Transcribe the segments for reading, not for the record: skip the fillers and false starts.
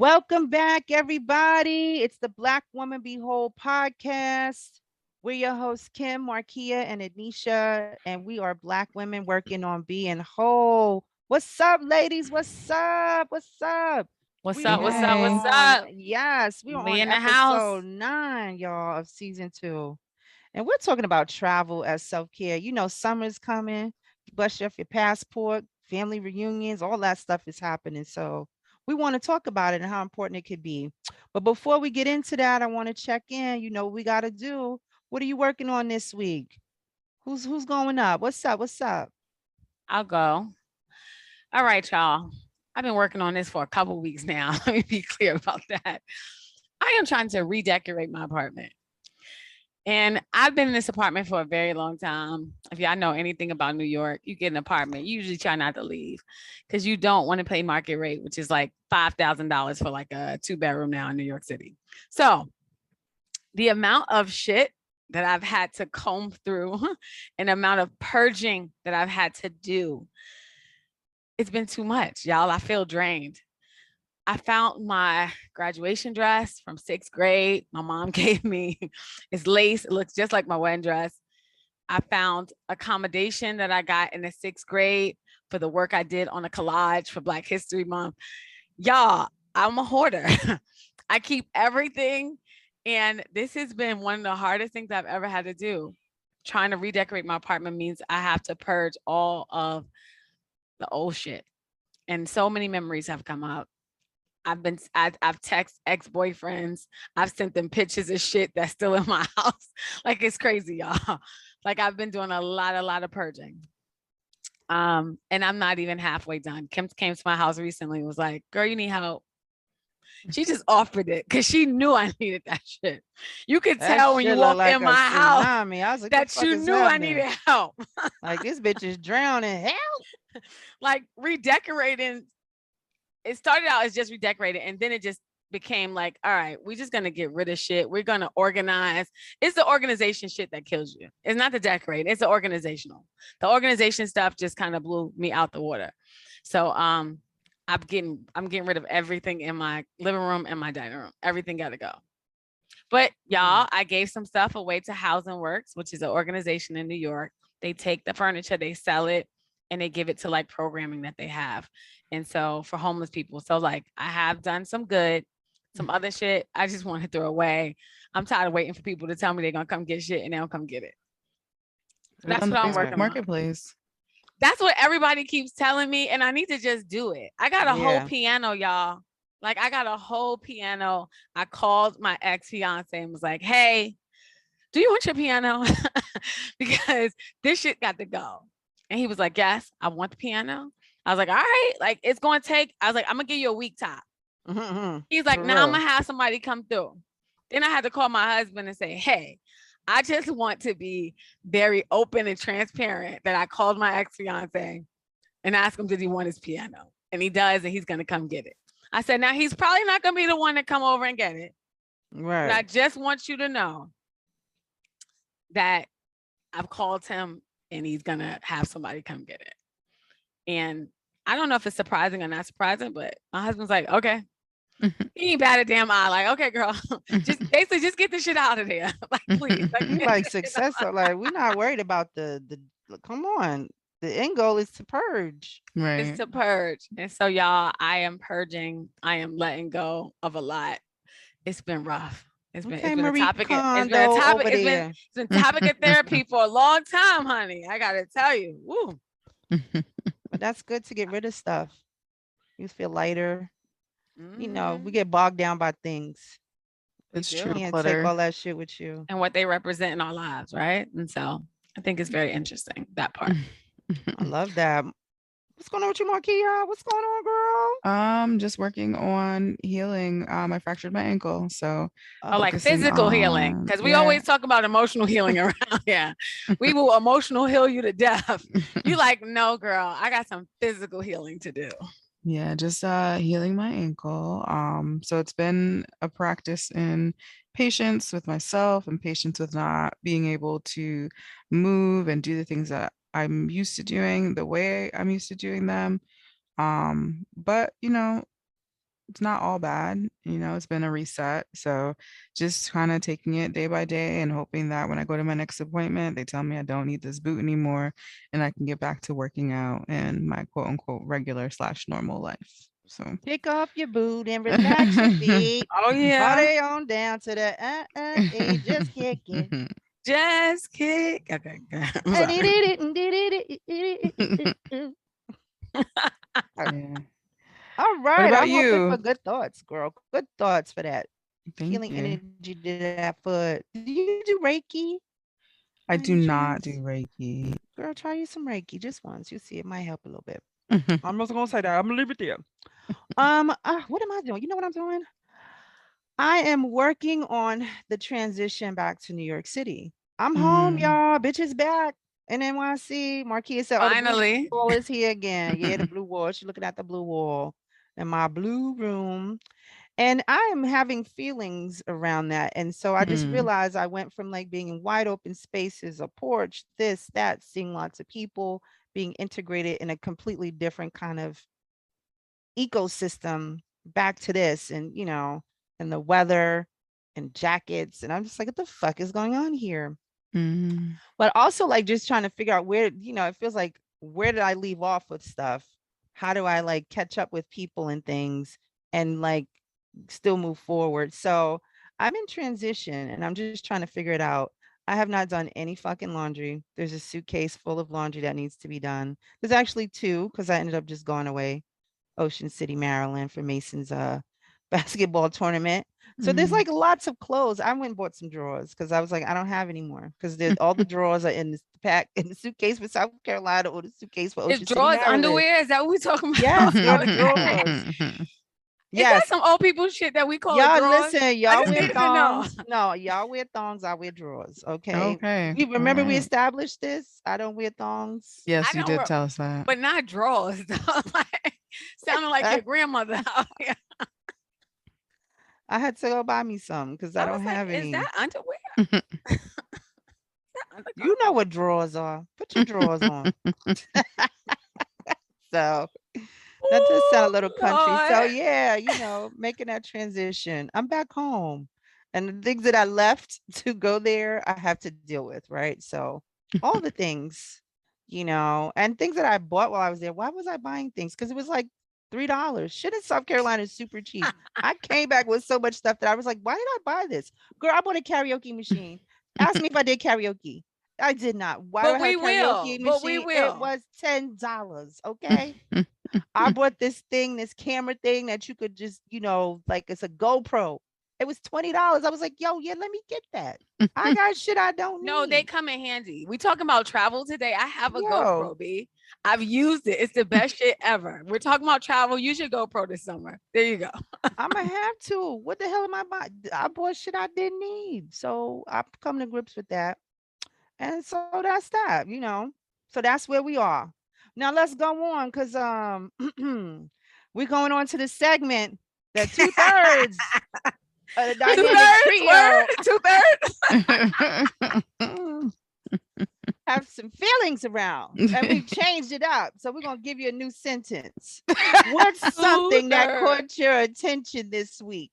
Welcome back, everybody. It's the Black Woman Behold podcast. We're your hosts, Kim, Marquia, and Ednesha, and we are Black women working on being whole. What's up, ladies? What's up? What's up? What's We up? What's up? What's are Yay. on, up? yes, we are We on in the house. episode 9, y'all, of season 2. And we're talking about travel as self-care. You know, summer's coming. Bust off your passport, family reunions, all that stuff is happening. So we want to talk about it and how important it could be. But before we get into that, I want to check in. You know what we got to do. What are you working on this week? Who's going up? What's up? What's up? I'll go. All right, y'all. I've been working on this for a couple weeks now. Let me be clear about that. I am trying to redecorate my apartment. And I've been in this apartment for a very long time. If y'all know anything about New York, you get an apartment, you usually try not to leave because you don't want to pay market rate, which is like $5,000 for like a 2-bedroom now in New York City. So the amount of shit that I've had to comb through and amount of purging that I've had to do, it's been too much, y'all. I feel drained. I found my graduation dress from 6th grade. My mom gave me. It's lace. It looks just like my wedding dress. I found accommodation that I got in the 6th grade for the work I did on a collage for Black History Month. Y'all, I'm a hoarder. I keep everything. And this has been one of the hardest things I've ever had to do. Trying to redecorate my apartment means I have to purge all of the old shit. And so many memories have come up. I've texted ex-boyfriends. I've sent them pictures of shit that's still in my house. Like it's crazy, y'all. Like I've been doing a lot of purging. And I'm not even halfway done. Kim came to my house recently and was like, girl, you need help. She just offered it because she knew I needed that shit. You could That tell when you shit look walk like in a my house tsunami. I was like, the that fuck you is knew I happening? needed help. Like this bitch is drowning. Help. Like redecorating, it started out as just redecorating and then it just became like, all right, we're just gonna get rid of shit. We're gonna organize. It's the organization shit that kills you. It's not the decorating, it's the organizational. The organization stuff just kind of blew me out the water. So I'm getting rid of everything in my living room and my dining room. Everything gotta go. But y'all, I gave some stuff away to Housing Works, which is an organization in New York. They take the furniture, they sell it, and they give it to like programming that they have. And so for homeless people. So like I have done some good, some other shit I just want to throw away. I'm tired of waiting for people to tell me they're gonna come get shit and they don't come get it. Put it That's on the what I'm Facebook working on. Marketplace. That's what everybody keeps telling me, and I need to just do it. I got a whole Yeah. piano, y'all. Like I got a whole piano. I called my ex-fiance and was like, hey, do you want your piano? Because this shit got to go. And he was like, yes, I want the piano. I was like, all right, like it's going to take, I was like, I'm going to give you a week top. He's like, For now I'm real. going to have somebody come through. Then I had to call my husband and say, hey, I just want to be very open and transparent that I called my ex-fiance and asked him, did he want his piano? And he does, and he's going to come get it. I said, now he's probably not going to be the one to come over and get it. Right. But I just want you to know that I've called him and he's going to have somebody come get it. And I don't know if it's surprising or not surprising, but my husband's like, okay. He ain't bad at damn eye. Like, okay, girl, just basically just get the shit out of there. Like, please. Like, He like success. Like we're not worried about the. Come on, the end goal is to purge. it's Right. to purge. And so, y'all, I am purging. I am letting go of a lot. It's been rough. Okay, It's been a Marie topic. It's been a Kondo topic. over there. It's been topic of therapy for a long time, honey. I gotta tell you. Woo. But that's good to get rid of stuff. You feel lighter. You know, we Mhm. get bogged down by things. We It's true. do. Can't take all Clutter. that shit with you. And what they represent in our lives, right? And so I think it's very interesting, that part. I love that. What's going on with you, Marquia? What's going on, girl? Just working on healing. I fractured my ankle, so Or Oh, like focusing physical healing, on because we yeah. always talk about emotional healing around here. We will emotional heal you to death. You like, no, girl, I got some physical healing to do. Yeah, just healing my ankle. So it's been a practice in patience with myself and patience with not being able to move and do the things that I'm used to doing the way I'm used to doing them. But it's not all bad. It's been a reset. So just kind of taking it day by day and hoping that when I go to my next appointment, they tell me I don't need this boot anymore and I can get back to working out in my quote unquote regular slash normal life. So Pick off your boot and relax your feet. Oh yeah. Party on down to the just kick it. Just kick. Okay. I'm sorry. yeah. All What right. about I'm hoping for you? good thoughts, girl. Good thoughts for that. Thank Healing you. energy to that foot. Do you do Reiki by I any do not do chance? Reiki. Girl, try you some Reiki just once. You see, it might help a little bit. I'm just gonna say that. I'm gonna leave it there. What am I doing? You know what I'm doing? I am working on the transition back to New York City. I'm home, Mm. y'all. Bitch is back in NYC. Marquia said, "Oh, the blue Finally. wall is here again." Yeah, the blue wall. She's looking at the blue wall in my blue room. And I am having feelings around that. And so I just Mm. realized I went from like being in wide open spaces, a porch, this, that, seeing lots of people, being integrated in a completely different kind of ecosystem back to this and the weather and jackets. And I'm just like, what the fuck is going on here? Mm. But also like just trying to figure out where, it feels like where did I leave off with stuff? How do I like catch up with people and things and like still move forward? So I'm in transition and I'm just trying to figure it out. I have not done any fucking laundry. There's a suitcase full of laundry that needs to be done. There's actually two because I ended up just going away Ocean City, Maryland for Mason's basketball tournament. So there's Mm. like lots of clothes. I went and bought some drawers because I was like, I don't have any more because all the drawers are in this pack in the suitcase for South Carolina or the suitcase for Is Ocean City, drawers Maryland. underwear? Is that what we talking Yes, about? they're the drawers. Is that Yes. some old people shit that we call it Y'all drawers? listen, I y'all just wear needed to know. thongs. No, y'all wear thongs, I wear drawers. Okay. Okay. We All remember we right. established this. I don't wear thongs. I Yes, you don't, did tell us that. but not drawers. Like, sounding like your grandmother out here. I had to go buy me some because I I was don't like, have is any. that underwear? Is that You know undergarment? what drawers are. Put your drawers on. So that does sound a Oh little country. So Lord. yeah, making that transition. I'm back home. And the things that I left to go there, I have to deal with, right? So all the things, and things that I bought while I was there. Why was I buying things? Because it was like $3. Shit in South Carolina is super cheap. I came back with so much stuff that I was like, why did I buy this? Girl, I bought a karaoke machine. Ask me if I did karaoke. I did not. Why do I But have a we will. karaoke But we machine? It will. was $10. Okay. I bought this camera thing that you could just, like it's a GoPro. It was $20. I was like, yo, yeah, let me get that. I got shit I don't No, they need. come in handy. We talking about travel today. I have a Yo, GoPro, B. I've used it. It's the best shit ever. We're talking about travel. Use your GoPro this summer. There you go. I'm gonna have to. What the hell am I buying? I bought shit I didn't need. So I've come to grips with that. And so that's that. So that's where we are. Now let's go on because we're going on to the segment, the two-thirds of the Two dynamic thirds word. trio. 2/3. Have some feelings around and we changed it up. So we're going to give you a new sentence. What's something that 2/3. caught your attention this week?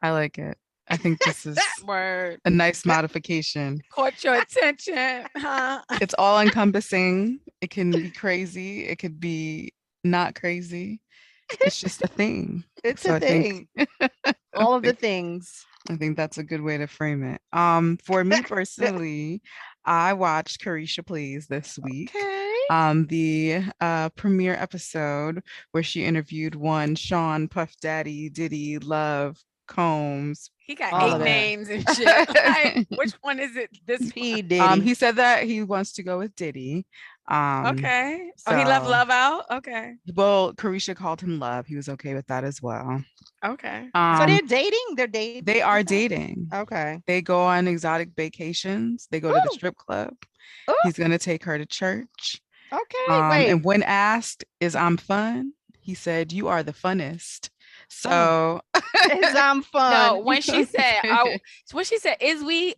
I like it. I think this is Word. a nice modification. Caught your attention, huh? It's all encompassing. It can be crazy. It could be not crazy. It's just a thing. It's So a I think thing. All of the think things. I think that's a good way to frame it. For me personally, I watched Carisha Plays this week. Okay. The premiere episode where she interviewed one Sean Puff Daddy Diddy Love Combs. He got All of 8 that. names and shit. Like, which one is it? This one? P. Diddy. He said that he wants to go with Diddy. Okay. Oh, he left So love out? Okay. well, Carisha called him Love. He was okay with that as well. Okay. So Um, they're dating? They're dating? they are dating. Okay. They go on exotic vacations. They go to the Ooh, strip club. ooh, He's gonna take her to church. okay. Wait. And when asked, "Is I'm fun?" he said, "You are the funnest." Oh, So it's I'm No, fun. when she said, "Is we so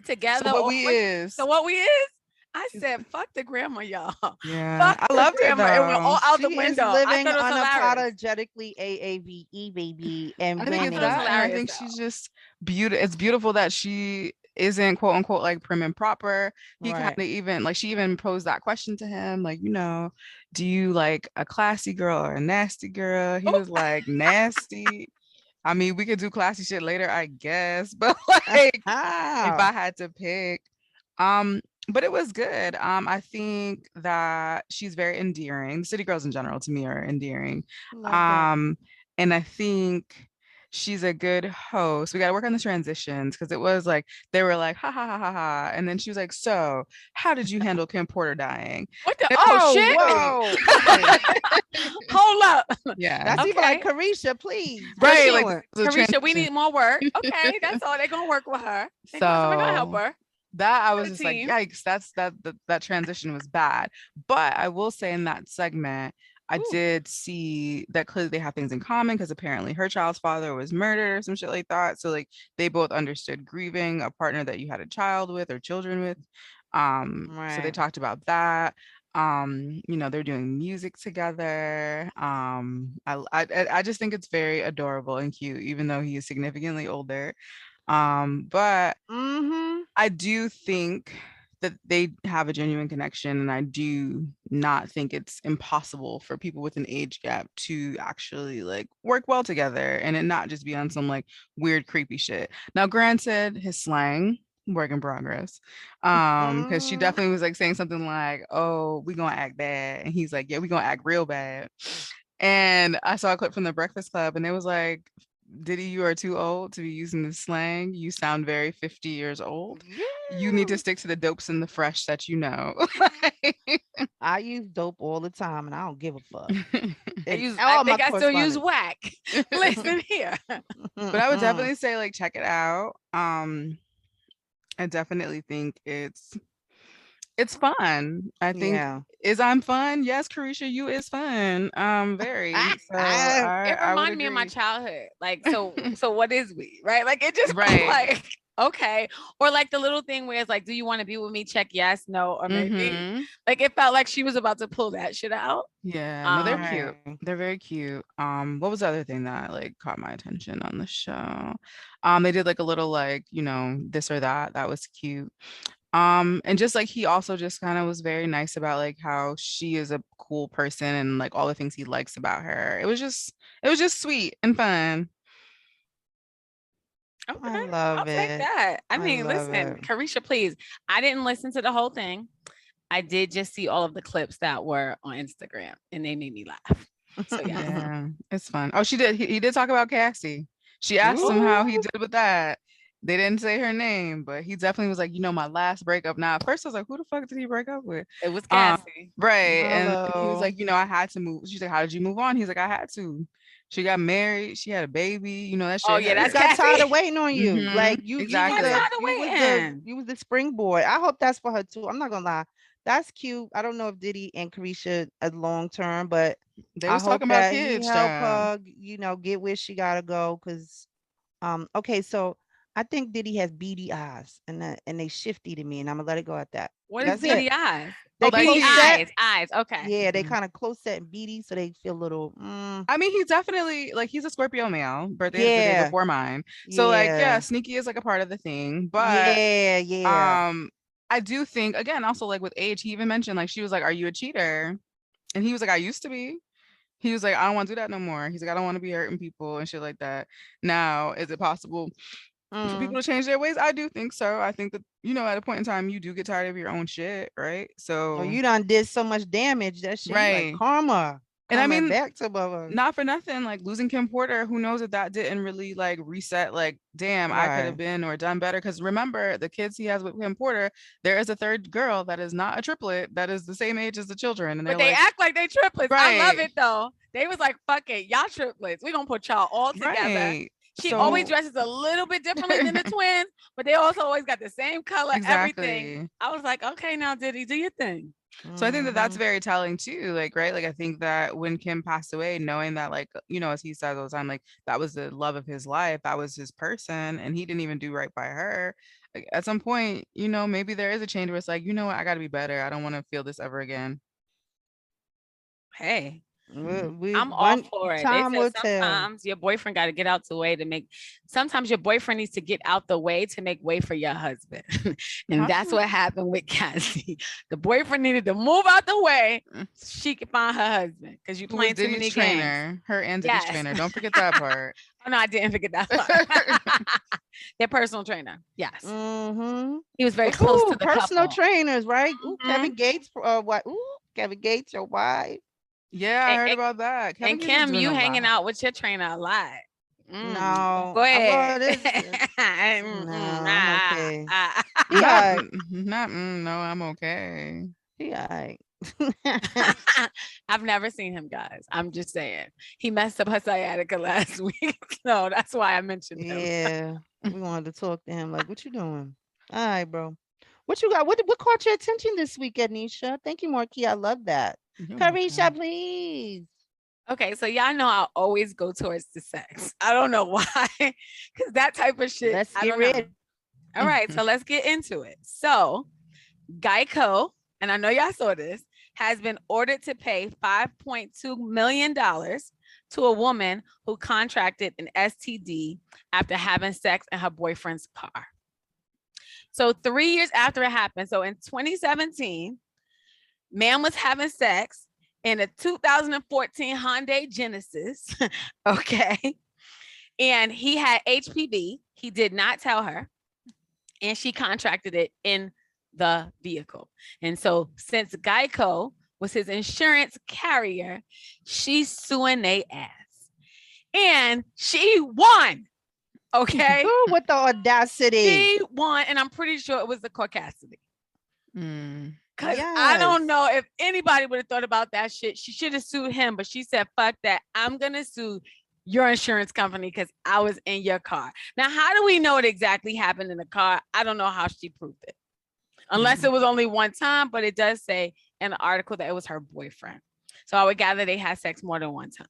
together?" what Or we what? is, So what we is? I She's said, fuck the grandma, y'all. yeah, Fuck I the loved it grandma. It went though. all out the She is window. I living thought it was hilarious. unapologetically AAVE, baby, and I think I it's thought it was winning. that, and I hilarious think she's though. just beautiful. It's beautiful that she isn't quote unquote like prim and proper. He kind Right. of even like she even posed that question to him, like, do you like a classy girl or a nasty girl? He Oh, was like nasty. I mean, we could do classy shit later, I guess, but like if Ah, I had to pick, um, but it was good. I think that she's very endearing. City girls in general to me are endearing. love that. Um, and I think she's a good host. We got to work on the transitions because it was like they were like ha ha ha ha ha, and then she was like, "So, how did you handle Kim Porter dying?" what the? And Oh Oh, shit! wait, whoa. Okay. Hold up. yeah, That's even like Okay, Carisha, please. What you right, like doing? the Carisha, we transition. need more work. Okay, that's all. They're gonna work with her. They're gonna somebody gonna help So her. that I Got was a just like, team. yikes, that transition was bad. But I will say in that segment, I Ooh, did see that clearly they have things in common because apparently her child's father was murdered or some shit like that. So like they both understood grieving a partner that you had a child with or children with. So they Right. talked about that. They're doing music together. I just think it's very adorable and cute, even though he is significantly older. But Mm-hmm. I do think that they have a genuine connection, and I do not think it's impossible for people with an age gap to actually like work well together and it not just be on some like weird, creepy shit. Now, granted, his slang, work in progress. Because she Mm. definitely was like saying something like, "Oh, we gonna act bad," and he's like, "Yeah, we gonna act real bad." And I saw a clip from the Breakfast Club, and it was like, Diddy, you are too old to be using the slang. You sound very 50 years old. You need to Yeah. stick to the dopes and the fresh that you know. I use dope all the time and I don't give a fuck. I In use. I all my think I still use correspondence. whack. Listen here. But I would definitely say like check it out. I definitely think it's fun. I think Yeah. is I'm fun. Yes, Carisha, you is fun. Very. So It I would reminded me of my agree. childhood. Like, so what is we? Right? Like it just was Right. like, okay. Or like the little thing where it's like, do you want to be with me? Check yes, no, or maybe. Mm-hmm. Like it felt like she was about to pull that shit out. Yeah, no, they're Um, cute. Right. They're very cute. What was the other thing that like caught my attention on the show? They did like a little like, this or that. That was cute. And just like he also just kind of was very nice about like how she is a cool person and like all the things he likes about her. It was just sweet and fun. okay, I I'll love take it. that. I I mean, love listen, it. Carisha, please. I didn't listen to the whole thing. I did just see all of the clips that were on Instagram and they made me laugh. So yes. Yeah, it's fun. Oh, she did. He did talk about Cassie. She asked him how he Ooh. did with that. They didn't say her name, but he definitely was like, my last breakup. Now, at first I was like, who the fuck did he break up with? It was Um, Cassie. right. And he was Hello. like, I had to move. She's like, how did you move on? He's like, I had to. She got married. She had a baby. That Oh shit yeah, He that's hurt. got tired Cassie. of waiting on you. Mm-hmm. Like you was Got the Exactly. tired of you was the waiting. you was the springboard. I hope that's for her too. I'm not gonna lie. That's cute. I don't know if Diddy and Carisha are long term, but They I was hope talking about that he kids, help child. her, get where she gotta go. Cause okay, so I think Diddy has beady eyes and they shifty to me, and I'm gonna let it go at that. What is That's it. beady eyes? They Oh, Like beady close he set. eyes. Eyes. Okay. Yeah, they Mhm. kind of close set and beady, so they feel a little I mean, he's definitely like he's a Scorpio male. Birthday is the day yeah, before mine. So like, yeah, yeah, sneaky is like a part of the thing. But yeah, yeah. um I do think again, also like with age, he even mentioned like she was like, "Are you a cheater?" And he was like, "I used to be." He was like, "I don't want to do that no more." He's like, "I don't want to be hurting people and shit like that." Now, is it possible for Mm. people to change their ways? I do think so. I think that, at a point in time you do get tired of your own shit, right? Oh, So, you done did so much damage. That shit, you like right. karma And I coming mean, back to mother. not for nothing, like losing Kim Porter, who knows if that didn't really like reset, like, damn, I could have Right. been or done better. Because remember, the kids he has with Kim Porter, there is a third girl that is not a triplet that is the same age as the children. And But they're they like, act like they triplets. I love right, it though. They was like, fuck it, y'all triplets. We gonna put y'all all together. right. She always So, dresses a little bit differently than the twins, but they also always got the same color, everything. exactly. I was like, okay, now Diddy, do your thing. So I think that that's Mm-hmm. very telling too. Like, right? Like, I think that when Kim passed away, knowing that, like, as he says all the time, like, that was the love of his life, that was his person, and he didn't even do right by her. Like, at some point, maybe there is a change where it's like, you know what, I got to be better. I don't want to feel this ever again. Hey, Mhm. We I'm all one for it. They time said will tell. sometimes your boyfriend got to get out the way to make, sometimes your boyfriend needs to get out the way to make way for your husband. And that's Huh? what happened with Cassie. The boyfriend needed to move out the way so she could find her husband because you're Who was playing too Diddy's many games. trainer? Her and Diddy's Yes. trainer. Don't forget that part. Oh, no, I didn't forget that part. Their personal trainer. Yes. Mm-hmm. He was very close to Ooh, the personal couple. trainers, right? Ooh, Mhm. Kevin Gates. What? Ooh, Kevin Gates, your wife. Yeah, I And, heard and, about that. Kevin and Gates is Kim, doing you a hanging lot. out with your trainer a lot. Go No, ahead. well, this. No, I'm okay. He Not, alright. not, no, I'm okay. He alright. I've never seen him, guys. I'm just saying. He messed up her sciatica last week. So that's why I mentioned him. Yeah, we wanted to talk to him. Like, what you doing? All right, bro. What you got? What caught your attention this week, Ednesha? Thank you, Marquia. I love that. You're Carisha, welcome. please. Okay, so y'all know I always go towards the sex. I don't know why, because that type of shit, Let's I get don't know. ready. All right, so let's get into it. So, Geico, and I know y'all saw this, has been ordered to pay $5.2 million to a woman who contracted an STD after having sex in her boyfriend's car. So 3 years after it happened, so in 2017, man was having sex in a 2014 Hyundai Genesis. Okay. And he had HPV. He did not tell her. And she contracted it in the vehicle. And so since Geico was his insurance carrier, she's suing they ass. And she won. Okay. Ooh, with the audacity. She won. And I'm pretty sure it was the caucasity. Because I don't Yes. know if anybody would have thought about that shit. She should have sued him, but she said, fuck that. I'm going to sue your insurance company because I was in your car. Now, how do we know what exactly happened in the car? I don't know how she proved it. Unless it was only one time, but it does say in the article that it was her boyfriend. So I would gather they had sex more than one time.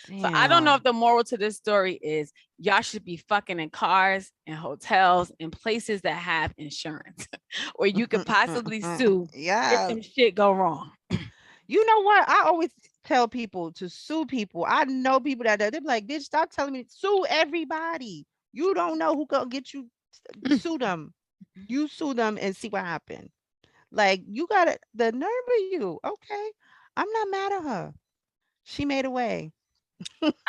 So I don't know if the moral to this story is y'all should be fucking in cars and hotels and places that have insurance or you could possibly sue if Yeah. some shit go wrong. You know what? I always tell people to sue people. I know people that they're like, bitch, stop telling me sue everybody. You don't know who gonna get you. Sue them. You sue them and see what happened. Like you got it. The nerve of you. Okay, I'm not mad at her. She made a way.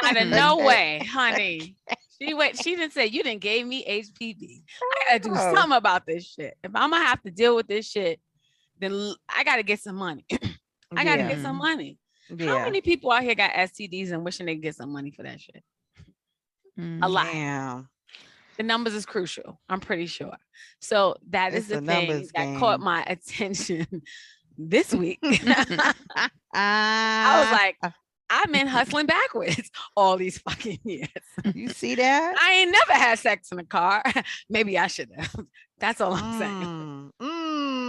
Out of no Okay. way, honey. She didn't say you didn't gave me HPV. I gotta do Oh, something about this shit. If I'm gonna have to deal with this shit, then I gotta get some money. I gotta yeah, get some money. How yeah. many people out here got STDs and wishing they could get some money for that shit? A lot. Damn. The numbers is crucial. I'm pretty sure. So that is It's the a thing numbers that caught game. my attention this week. I was Ah, like, I've been hustling backwards all these fucking years. you see that? I ain't never had sex in a car. Maybe I should have. That's all I'm saying.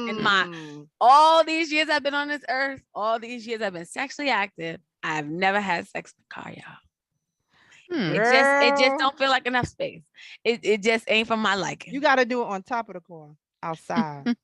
In my Mm. all these years I've been on this earth, all these years I've been sexually active, I've never had sex in a car, y'all. It just Girl, don't feel like enough space. It just ain't for my liking. you got to do it on top of the car, outside.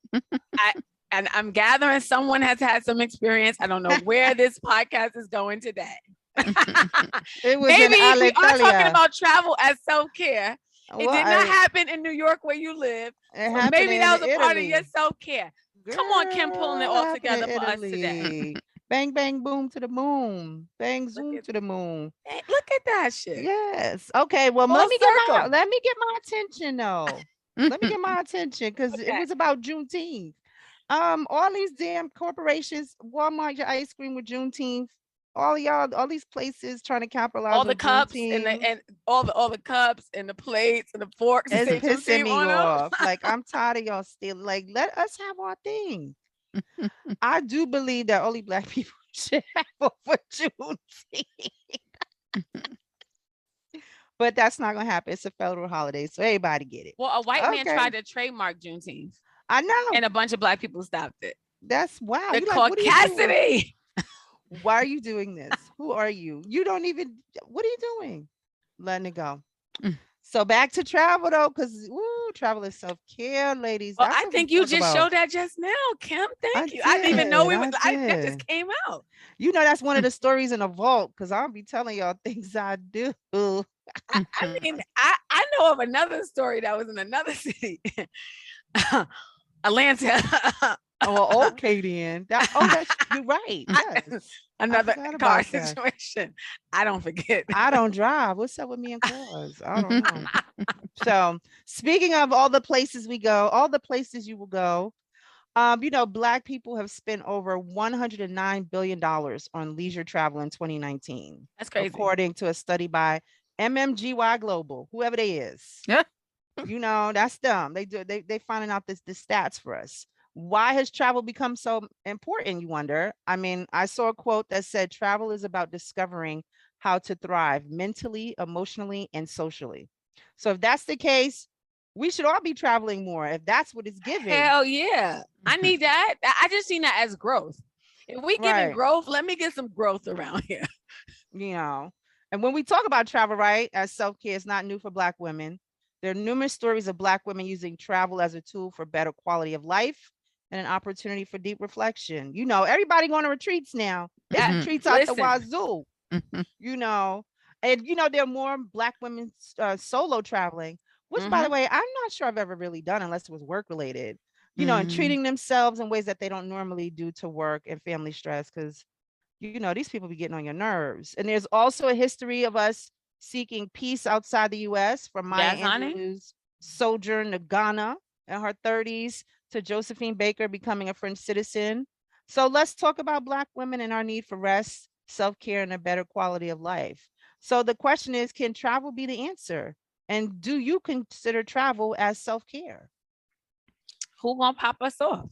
I and I'm gathering someone has had some experience. I don't know where this podcast is going today. It was in Maybe we are talking Alitalia. about travel as self-care. It did not Well, happen in New York where you live. it So happened maybe in that was a part of your Italy. self-care. Come on, Kim, pulling it Girl, all happened in together for us today. Italy. Bang, bang, boom to the moon. Bang, Look zoom at to the moon. look at that shit. Yes. Okay. Well, Full circle. let me get my attention though. Let me get my attention because it Okay. was about Juneteenth. All these damn corporations, Walmart, your ice cream with Juneteenth. All y'all, all these places trying to capitalize All the on cups Juneteenth. and all the cups and the plates and the forks and It's say pissing Juneteenth me on them. off. Like I'm tired of y'all still like let us have our thing. I do believe that only black people should have over Juneteenth. But that's not gonna happen. It's a federal holiday, so everybody get it. Well, a white man Okay. tried to trademark Juneteenth I know. and a bunch of black people stopped it. That's wow. The You like, what are you doing? caucasity. Why are you doing this? Who are you? You don't even, what are you doing? Letting it go. So back to travel though, because woo, travel is self-care, ladies. Well, That's I what we think you talk just about. showed that just now, Kim. I Thank you. I didn't even know did. I that just did. came out. You know, that's one of the stories in the vault because I'll be telling y'all things I do. I mean, I know of another story that was in another city, Atlanta. Oh, okay then. That's you're right. Yes. I Another forgot car about that. situation. I don't forget. I don't drive. What's up with me and cars? I don't know. So speaking of all the places we go, all the places you will go, Black people have spent over $109 billion on leisure travel in 2019, That's crazy. according to a study by MMGY Global, whoever they is. Yeah. That's them. They finding out the stats for us. Why has travel become so important, you wonder? I mean, I saw a quote that said travel is about discovering how to thrive mentally, emotionally, and socially. So if that's the case, we should all be traveling more if that's what it's giving. Hell yeah. I need that. I just seen that as growth. If we giving Right. growth, let me get some growth around here. you know. And when we talk about travel, right, as self-care, it's not new for Black women. There are numerous stories of Black women using travel as a tool for better quality of life and an opportunity for deep reflection. Everybody going to retreats now. It's That retreats out the listen, wazoo, you know. And, there are more Black women solo traveling, which, by the mm-hmm. way, I'm not sure I've ever really done unless it was work related, and Mm. treating themselves in ways that they don't normally do to work and family stress. Because these people be getting on your nerves. And there's also a history of us seeking peace outside the US, from Maya Yes, honey. Angelou's sojourn to Ghana in her 30s to Josephine Baker becoming a French citizen. So let's talk about Black women and our need for rest, self-care, and a better quality of life. So the question is, can travel be the answer? And do you consider travel as self-care? Who gonna pop us off?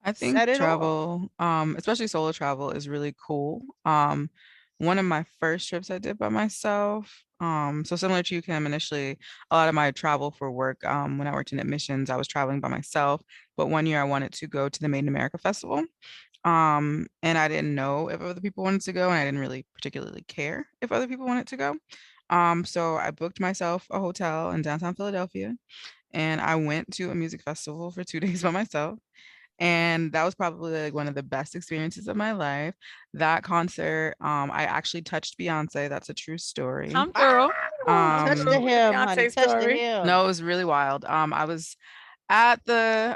I think Set it off. travel, especially solo travel, is really cool. One of my first trips I did by myself. So similar to you, Kim, initially, a lot of my travel for work, when I worked in admissions, I was traveling by myself. But one year I wanted to go to the Made in America Festival. And I didn't know if other people wanted to go, and I didn't really particularly care if other people wanted to go. So I booked myself a hotel in downtown Philadelphia, and I went to a music festival for 2 days by myself, and that was probably like one of the best experiences of my life. That concert, I actually touched Beyonce. That's a true story. Come through. Ah, Come touch the through Um, with the hem, honey. Beyonce Touch the story. hem. no, it was really wild. I was at the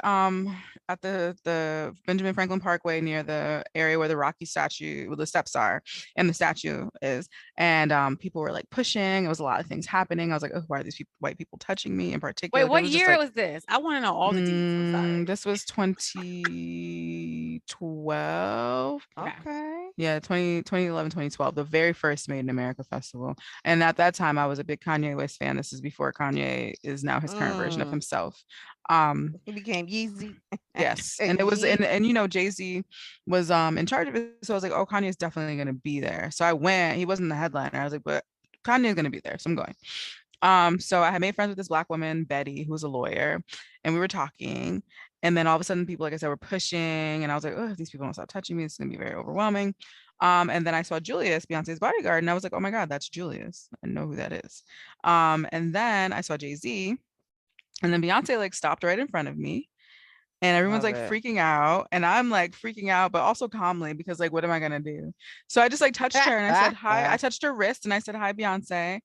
Benjamin Franklin Parkway near the area where the Rocky statue, where the steps are, and the statue is. And people were like pushing. It was a lot of things happening. I was like, oh, why are these white people touching me in Wait, particular? But it what was just year like, was this? I want to know all the deeds. I'm sorry. this was 2012. Okay. Okay. Yeah, 2011, 2012, the very first Made in America festival. And at that time, I was a big Kanye West fan. This is before Kanye is now his current version of Mm. himself. Um, He became Yeezy. yes. And it was, Yeet. and Jay-Z was in charge of it. So I was like, oh, Kanye is definitely gonna be there. So I went, he wasn't the headliner. I was like, but Kanye is gonna be there. So I'm going. So I had made friends with this Black woman, Betty, who was a lawyer, and we were talking. And then all of a sudden, people, like I said, were pushing, and I was like, oh, if these people don't stop touching me, it's gonna be very overwhelming. And then I saw Julius, Beyonce's bodyguard, and I was like, oh my God, that's Julius. I know who that is. And then I saw Jay-Z, and then Beyonce like stopped right in front of me. And everyone's Love like it. freaking out. And I'm like freaking out, but also calmly because like, what am I gonna do? So I just like touched her and I said hi. I touched her wrist and I said, hi, Beyonce.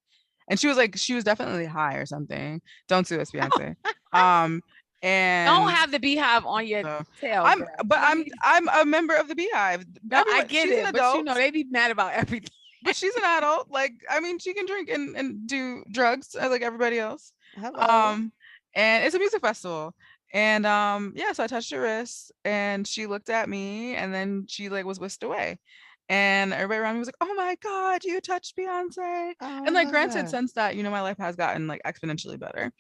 And she was like, she was definitely high or something. Don't sue us, Beyonce. Um, Don't and have the beehive on your so tail, girl. Please. I'm a member of the Beehive. No, I Everyone, get she's an it, but adult, they be mad about everything. but she's an adult. Like, I mean, she can drink and do drugs like everybody else. Hello. Um, and it's a music festival. And yeah, so I touched her wrist and she looked at me and then she like was whisked away. And everybody around me was like, oh my God, you touched Beyonce. Oh, I And like love granted, that. since that, my life has gotten like exponentially better.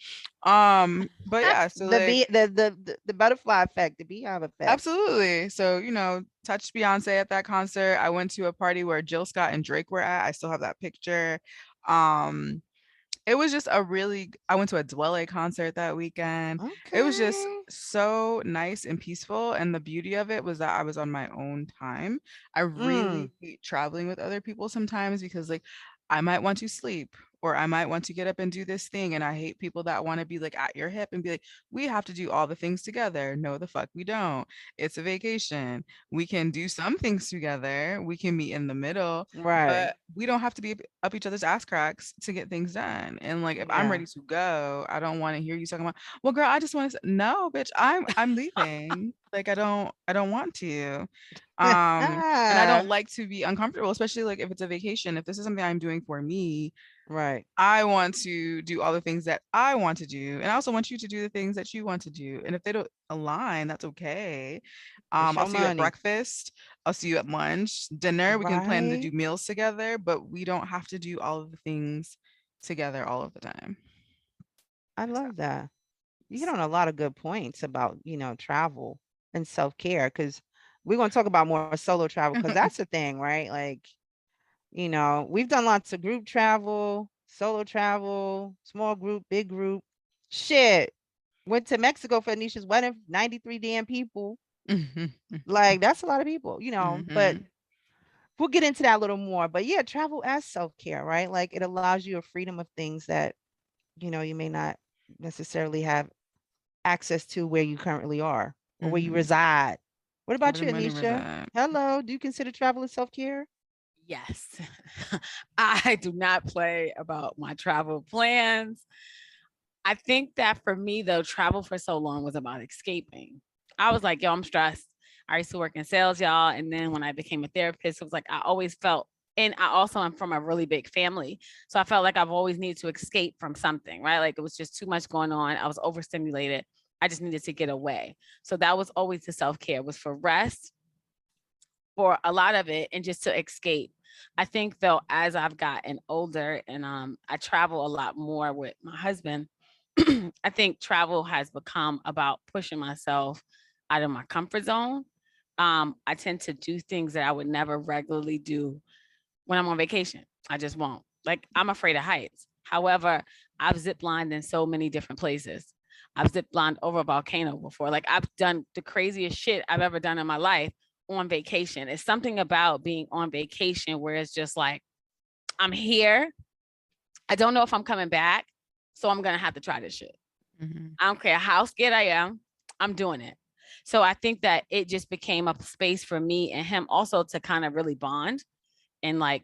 But yeah, so The like bee, the butterfly effect, the beehive effect. absolutely. So, touched Beyonce at that concert. I went to a party where Jill Scott and Drake were at. I still have that picture. Um, it was just I went to a Dwelle concert that weekend. It was just Okay. so nice and peaceful. And the beauty of it was that I was on my own time. I Mm. really hate traveling with other people sometimes because like I might want to sleep or I might want to get up and do this thing. And I hate people that want to be like at your hip and be like, we have to do all the things together. No, the fuck we don't. It's a vacation. We can do some things together. We can meet in the middle, Right. but we don't have to be up each other's ass cracks to get things done. And like if I'm Yeah. ready to go, I don't want to hear you talking about, well, girl, I just want to no, bitch, I'm leaving. Like I don't want to. And I don't like to be uncomfortable, especially like if it's a vacation. If this is something I'm doing for me, Right. I want to do all the things that I want to do. And I also want you to do the things that you want to do. And if they don't align, that's okay. It's I'll your see you at money. breakfast. I'll see you at lunch, dinner. We can plan to do Right. meals together, but we don't have to do all of the things together all of the time. I So, love that. You hit on a lot of good points about, travel and self-care because we're going to talk about more solo travel because that's the thing, right? Like, we've done lots of group travel, solo travel, small group, big group. Shit. Went to Mexico for Anisha's wedding, 93 damn people. mhm, Like, that's a lot of people, but mhm, we'll get into that a little more. But yeah, travel as self-care, right? Like it allows you a freedom of things that, you may not necessarily have access to where you currently are or where you mhm. reside. What Where about the you, money Anisha? reside. Hello. Do you consider travel as self-care? Yes. I do not play about my travel plans. I think that for me, though, travel for so long was about escaping. I was like, yo, I'm stressed. I used to work in sales, y'all. And then when I became a therapist, it was like I always felt, and I also am from a really big family. So I felt like I've always needed to escape from something, right? Like it was just too much going on. I was overstimulated. I just needed to get away. So that was always the self-care, was for rest, for a lot of it, and just to escape. I think though, as I've gotten older and I travel a lot more with my husband, I think travel has become about pushing myself out of my comfort zone. I tend to do things that I would never regularly do when I'm on vacation. I just won't. Like I'm afraid of heights. However, I've zip lined in so many different places. I've zip lined over a volcano before. Like I've done the craziest shit I've ever done in my life on vacation. It's something about being on vacation where it's just like, I'm here. I don't know if I'm coming back. So I'm going to have to try this shit. Mhm, I don't care how scared I am. I'm doing it. So I think that it just became a space for me and him also to kind of really bond and like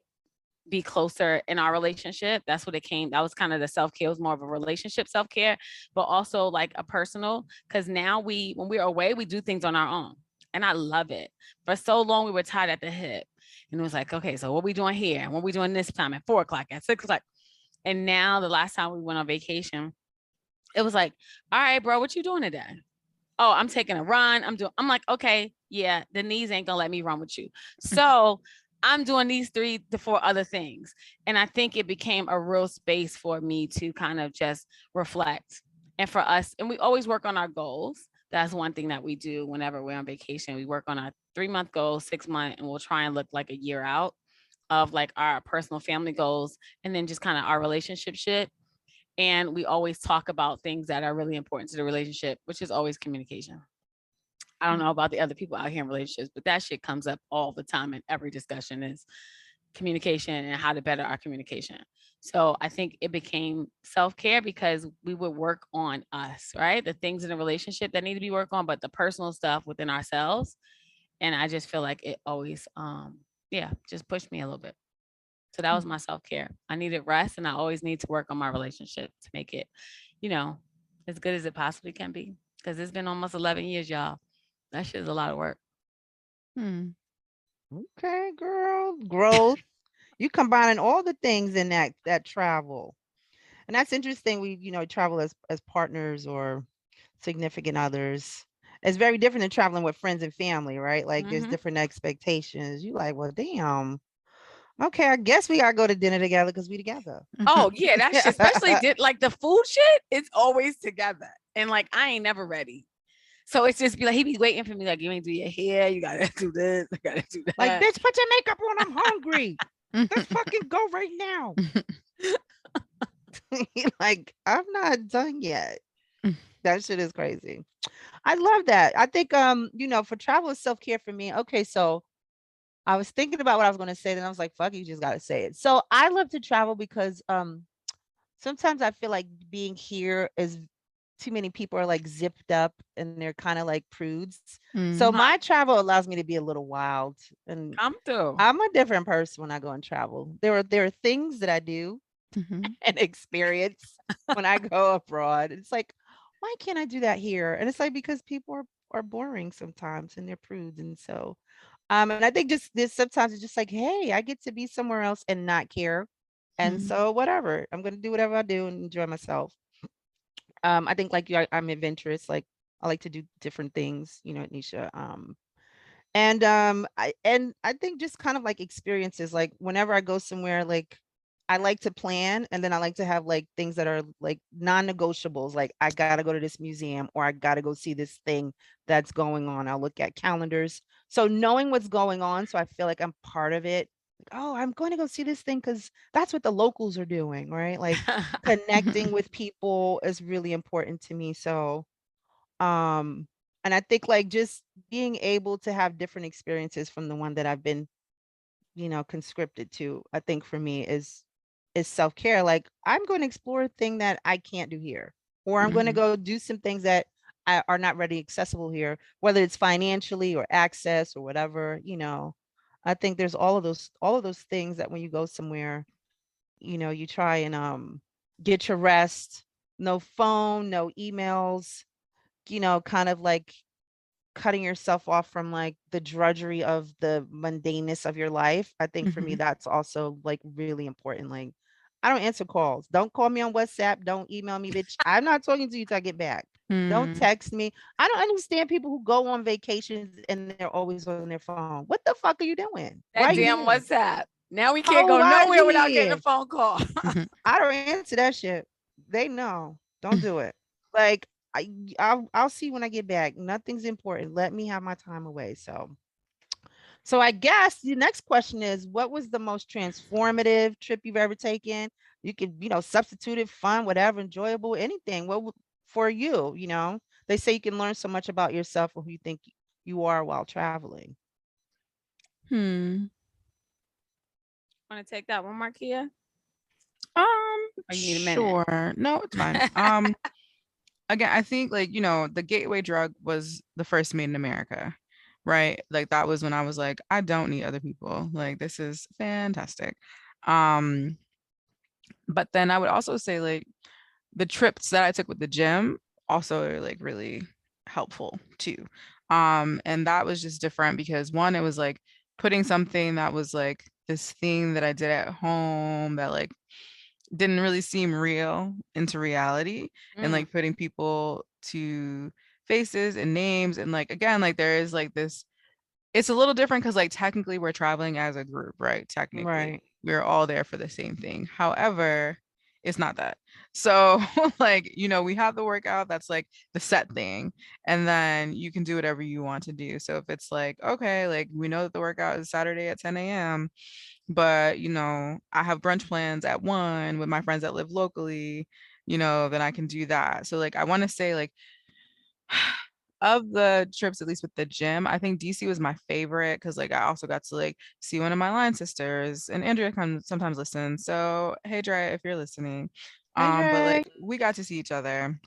be closer in our relationship. That's what it came. That was kind of the self-care. It was more of a relationship self-care, but also like a personal. Cause now when we're away, we do things on our own. And I love it. For so long, we were tied at the hip. And it was like, okay, so what we doing here? And what we doing this time at 4 o'clock, at 6 o'clock? And now the last time we went on vacation, it was like, all right, bro, what you doing today? Oh, I'm taking a run. I'm like, okay, yeah, the knees ain't gonna let me run with you. So I'm doing these 3 to 4 other things. And I think it became a real space for me to kind of just reflect. And for us, and we always work on our goals. That's one thing that we do whenever we're on vacation. We work on our 3 month goals, 6 month, and we'll try and look like a year out of like our personal family goals and then just kind of our relationship shit. And we always talk about things that are really important to the relationship, which is always communication. I don't know about the other people out here in relationships, but that shit comes up all the time in every discussion is communication and how to better our communication. So I think it became self-care because we would work on us, right? The things in the relationship that need to be worked on, but the personal stuff within ourselves. And I just feel like it always yeah, just pushed me a little bit. So that was my self-care. I needed rest and I always need to work on my relationship to make it, you know, as good as it possibly can be. Because it's been almost 11 years, y'all. That shit is a lot of work. hmm. Okay, girl. Growth. You combining all the things in that travel. And that's interesting. We, travel as partners or significant others. It's very different than traveling with friends and family, right? Like there's Hmm. different expectations. You like, well, damn. Okay, I guess we gotta go to dinner together because we together. Oh, yeah, that shit, especially did like the food shit, it's always together. And like, I ain't never ready. So it's just be like, he be waiting for me, like, you ain't do your hair, you gotta do this, you gotta do Like, that. bitch, put your makeup on. I'm hungry. Let's fucking go right now. Like, I'm not done yet. That shit is crazy. I love that. I think for travel is self-care for me. Okay, so I was thinking about what I was gonna say, then I was like, fuck, you just gotta say it. So I love to travel because sometimes I feel like being here is too many people are like zipped up and they're kind of like prudes. So Mm. my Uh-huh. travel allows me to be a little wild, and Come through. I'm a different person when I go and travel. There are things that I do Mhm. and experience when I go abroad. It's like, why can't I do that here? And it's like because people are boring sometimes and they're prudes. And so and I think just this sometimes it's just like, hey, I get to be somewhere else and not care. And Mm. so whatever. I'm gonna do whatever I do and enjoy myself. I think like you, I'm adventurous. Like I like to do different things, Ednesha. And I think just kind of like experiences, like whenever I go somewhere, like I like to plan and then I like to have like things that are like non-negotiables. Like I gotta go to this museum or I gotta go see this thing that's going on. I'll look at calendars. So knowing what's going on, so I feel like I'm part of it. Like, oh, I'm going to go see this thing because that's what the locals are doing, right? Like connecting with people is really important to me. So um, and I think like just being able to have different experiences from the one that I've been, conscripted to, I think for me is self-care. Like I'm going to explore a thing that I can't do here, or I'm going to Mhm. go do some things that are not ready accessible here, whether it's financially or access or whatever. I think there's all of those things that when you go somewhere, you try and get your rest, no phone, no emails, kind of like cutting yourself off from like the drudgery of the mundaneness of your life. I think for me Mhm. that's also like really important. Like I don't answer calls. Don't call me on WhatsApp. Don't email me, bitch. I'm not talking to you till I get back. Don't Mm. text me. I don't understand people who go on vacations and they're always on their phone. What the fuck are you doing? Why are you That here? damn WhatsApp. Now we can't Oh, go why is nowhere you without getting here? a phone call. Mhm. I don't answer that shit. They know. Don't do it. Like I'll see when I get back. Nothing's important. Let me have my time away. So I guess the next question is, what was the most transformative trip you've ever taken? You could, substitute it, fun, whatever, enjoyable, anything. For you? They say you can learn so much about yourself or who you think you are while traveling. Hmm. Want to take that one, Marquia? Or you need a minute? Sure. No, it's fine. Again, I think like, the gateway drug was the first made in America, right? Like that was when I was like, I don't need other people. Like this is fantastic. Um, but then I would also say like the trips that I took with the gym also are like really helpful too. And that was just different because one, it was like putting something that was like this thing that I did at home that like didn't really seem real into reality, and Mm, like putting people to faces and names, and like again like there is like this, it's a little different because like technically we're traveling as a group, right? Technically Right. we're all there for the same thing, however it's not that. So like we have the workout that's like the set thing, and then you can do whatever you want to do. So if it's like, okay, like we know that the workout is Saturday at 10 a.m, but I have brunch plans at 1 with my friends that live locally, then I can do that. So like I want to say like of the trips, at least with the gym, I think DC was my favorite because like I also got to like see one of my line sisters, and Andrea comes sometimes listens. So hey Dre, if you're listening. Hi, But Dre. like we got to see each other,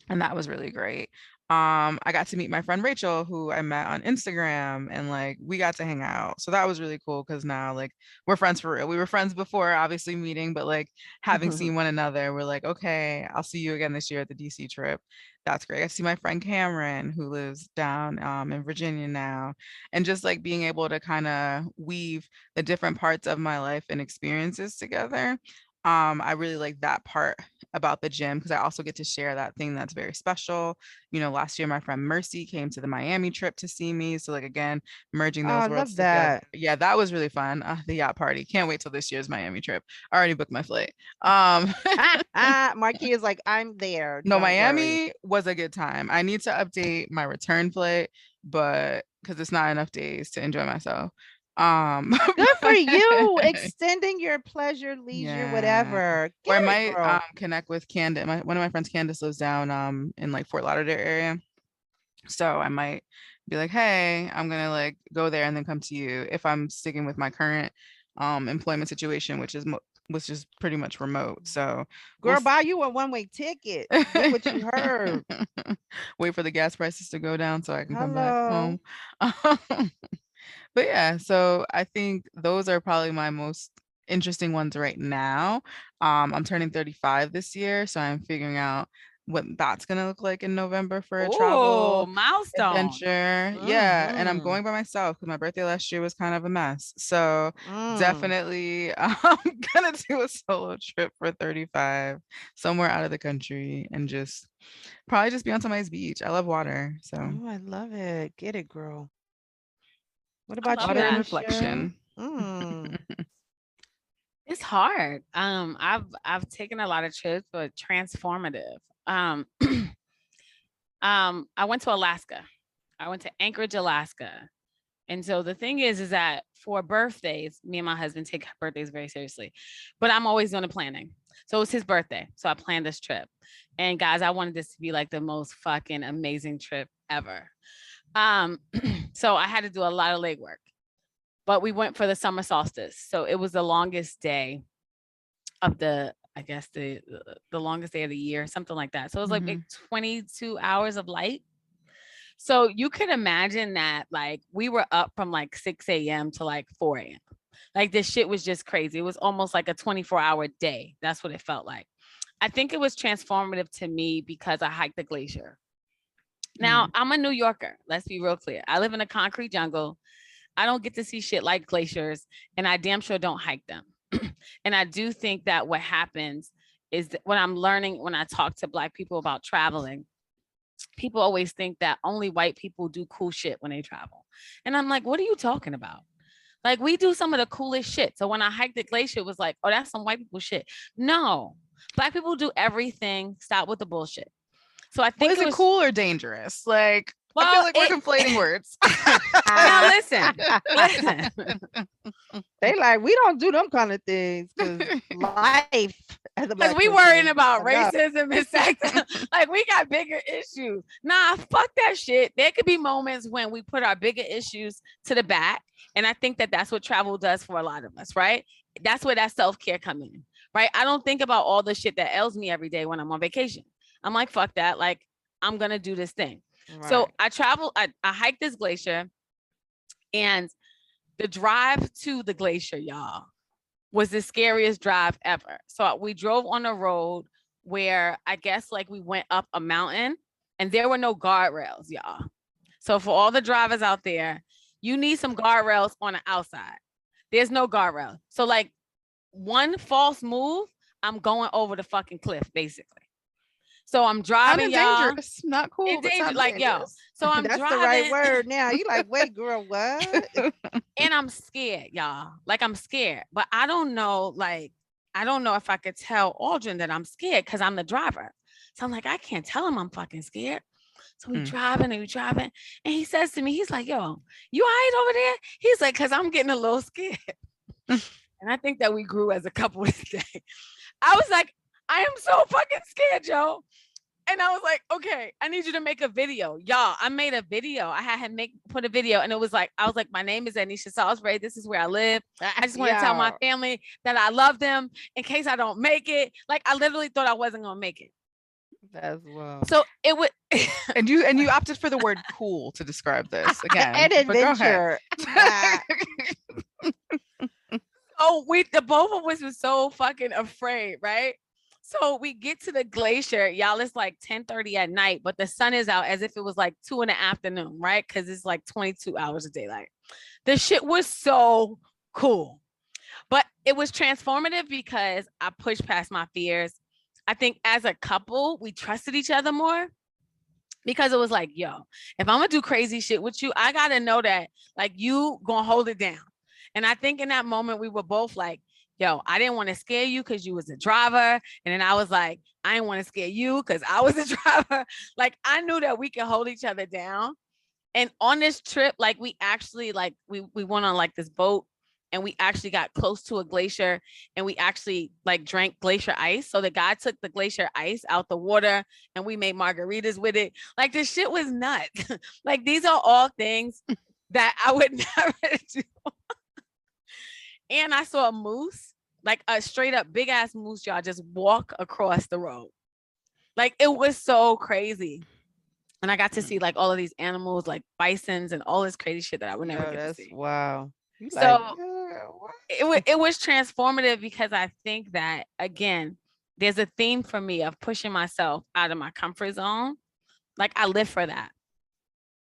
and that was really great. I got to meet my friend Rachel, who I met on Instagram, and like we got to hang out. So that was really cool because now like we're friends for real. We were friends before, obviously meeting, but like having seen one another, we're like, okay, I'll see you again this year at the DC trip. That's great. I see my friend Cameron, who lives down in Virginia now, and just like being able to kind of weave the different parts of my life and experiences together. I really like that part about the gym because I also get to share that thing that's very special. Last year my friend Mercy came to the Miami trip to see me. So like again, merging Oh, those I worlds love together. that. Yeah, that was really fun. The yacht party. Can't wait till this year's Miami trip. I already booked my flight. Um Marquis is like, I'm there. no, Don't worry. Miami was a good time. I need to update my return flight, but because it's not enough days to enjoy myself. Good for you. But Extending your pleasure, leisure, yeah. whatever. Or Get I it, might girl. connect with Candace. One of my friends, Candace, lives down in like Fort Lauderdale area. So I might be like, hey, I'm gonna like go there and then come to you if I'm sticking with my current employment situation, which is was just pretty much remote. So we'll Girl, buy you a one-way ticket. Do what you heard. wait for the gas prices to go down so I can come back Hello. home. But yeah, so I think those are probably my most interesting ones right now. I'm turning 35 this year, so I'm figuring out what that's gonna look like in November for a Oh, travel milestone. adventure. Yeah, and I'm Mm-hmm. going by myself because my birthday last year was kind of a mess. So Mm. definitely I'm gonna do a solo trip for 35 somewhere out of the country and just probably just be on somebody's beach. I love water. So Oh, I love it. Get it, girl. What I about love you, water and that. Ednesha? reflection. Mm. It's hard. I've taken a lot of trips, but transformative. I went to Alaska. I went to Anchorage, Alaska. And so the thing is that for birthdays, me and my husband take birthdays very seriously, but I'm always doing the planning. So it's his birthday. So I planned this trip. And guys, I wanted this to be like the most fucking amazing trip ever. Um, so I had to do a lot of legwork, but we went for the summer solstice. So it was the longest day of I guess the longest day of the year, something like that. So it was like Mhm. 22 hours of light. So you could imagine that like we were up from like 6 a.m. to like 4 a.m. Like this shit was just crazy. It was almost like a 24-hour day. That's what it felt like. I think it was transformative to me because I hiked the glacier. Now, Mm. I'm a New Yorker. Let's be real clear. I live in a concrete jungle. I don't get to see shit like glaciers, and I damn sure don't hike them. And I do think that what happens is that when I'm learning, when I talk to Black people about traveling, people always think that only white people do cool shit when they travel. And I'm like, what are you talking about? Like, we do some of the coolest shit. So when I hiked the glacier, it was like, oh, that's some white people shit. No, Black people do everything. Stop with the bullshit. So I Well, think is it it was, cool or dangerous? Like, I feel well, like we're it, conflating words. now listen. They like, we don't do them kind of things because life as a Black Because we person is worrying about enough. racism and sexism. Like we got bigger issues. Nah, fuck that shit. There could be moments when we put our bigger issues to the back. And I think that that's what travel does for a lot of us, right? That's where that self-care come in, right? I don't think about all the shit that ails me every day when I'm on vacation. I'm like, fuck that. Like, I'm going to do this thing. So Right. I travel, I hiked this glacier, and the drive to the glacier, y'all, was the scariest drive ever. So we drove on a road where I guess like we went up a mountain and there were no guardrails, y'all. So for all the drivers out there, you need some guardrails on the outside. There's no guardrail. So like one false move, I'm going over the fucking cliff, basically. So I'm driving, Sounded y'all. dangerous. Not cool, It's but dangerous. sounded Like, yo. dangerous. So I'm That's the right driving word now. You like, wait, girl, what? and I'm scared, y'all. Like I'm scared, but I don't know. Like I don't know if I could tell Aldrin that I'm scared because I'm the driver. So I'm like, I can't tell him I'm fucking scared. So we Mm. driving and we driving, and he says to me, he's like, "Yo, you all right over there?" He's like, "Cause I'm getting a little scared." And I think that we grew as a couple today. I was like, I am so fucking scared, Joe. And I was like, okay, I need you to make a video. Y'all, I made a video. I had him put a video, and it was like, I was like, my name is Ednesha Salisbury. This is where I live. I just want to tell my Yeah, family that I love them in case I don't make it. Like I literally thought I wasn't gonna make it. that's well. So it would And you opted for the word cool to describe this again. An But go ahead. adventure. Ah, oh, the both of us was so fucking afraid, right? So we get to the glacier, y'all. It's like 10:30 at night, but the sun is out as if it was like 2 in the afternoon, right? Because it's like 22 hours of daylight. The shit was so cool, but it was transformative because I pushed past my fears. I think as a couple, we trusted each other more because it was like, yo, if I'm gonna do crazy shit with you, I gotta know that like you gonna hold it down. And I think in that moment we were both like, yo, I didn't want to scare you because you was a driver. And then I was like, I didn't want to scare you because I was a driver. Like I knew that we could hold each other down. And on this trip, like we actually like we went on like this boat, and we actually got close to a glacier, and we actually like drank glacier ice. So the guy took the glacier ice out the water, and we made margaritas with it. Like this shit was nuts. Like these are all things that I would never do. And I saw a moose like a straight up big ass moose jaw just walk across the road. Like it was so crazy. And I got to see like all of these animals, like bisons and all this crazy shit that I would never Yo, get to that's see. wow. You like, So yeah, what? it was transformative because I think that again, there's a theme for me of pushing myself out of my comfort zone. Like I live for that.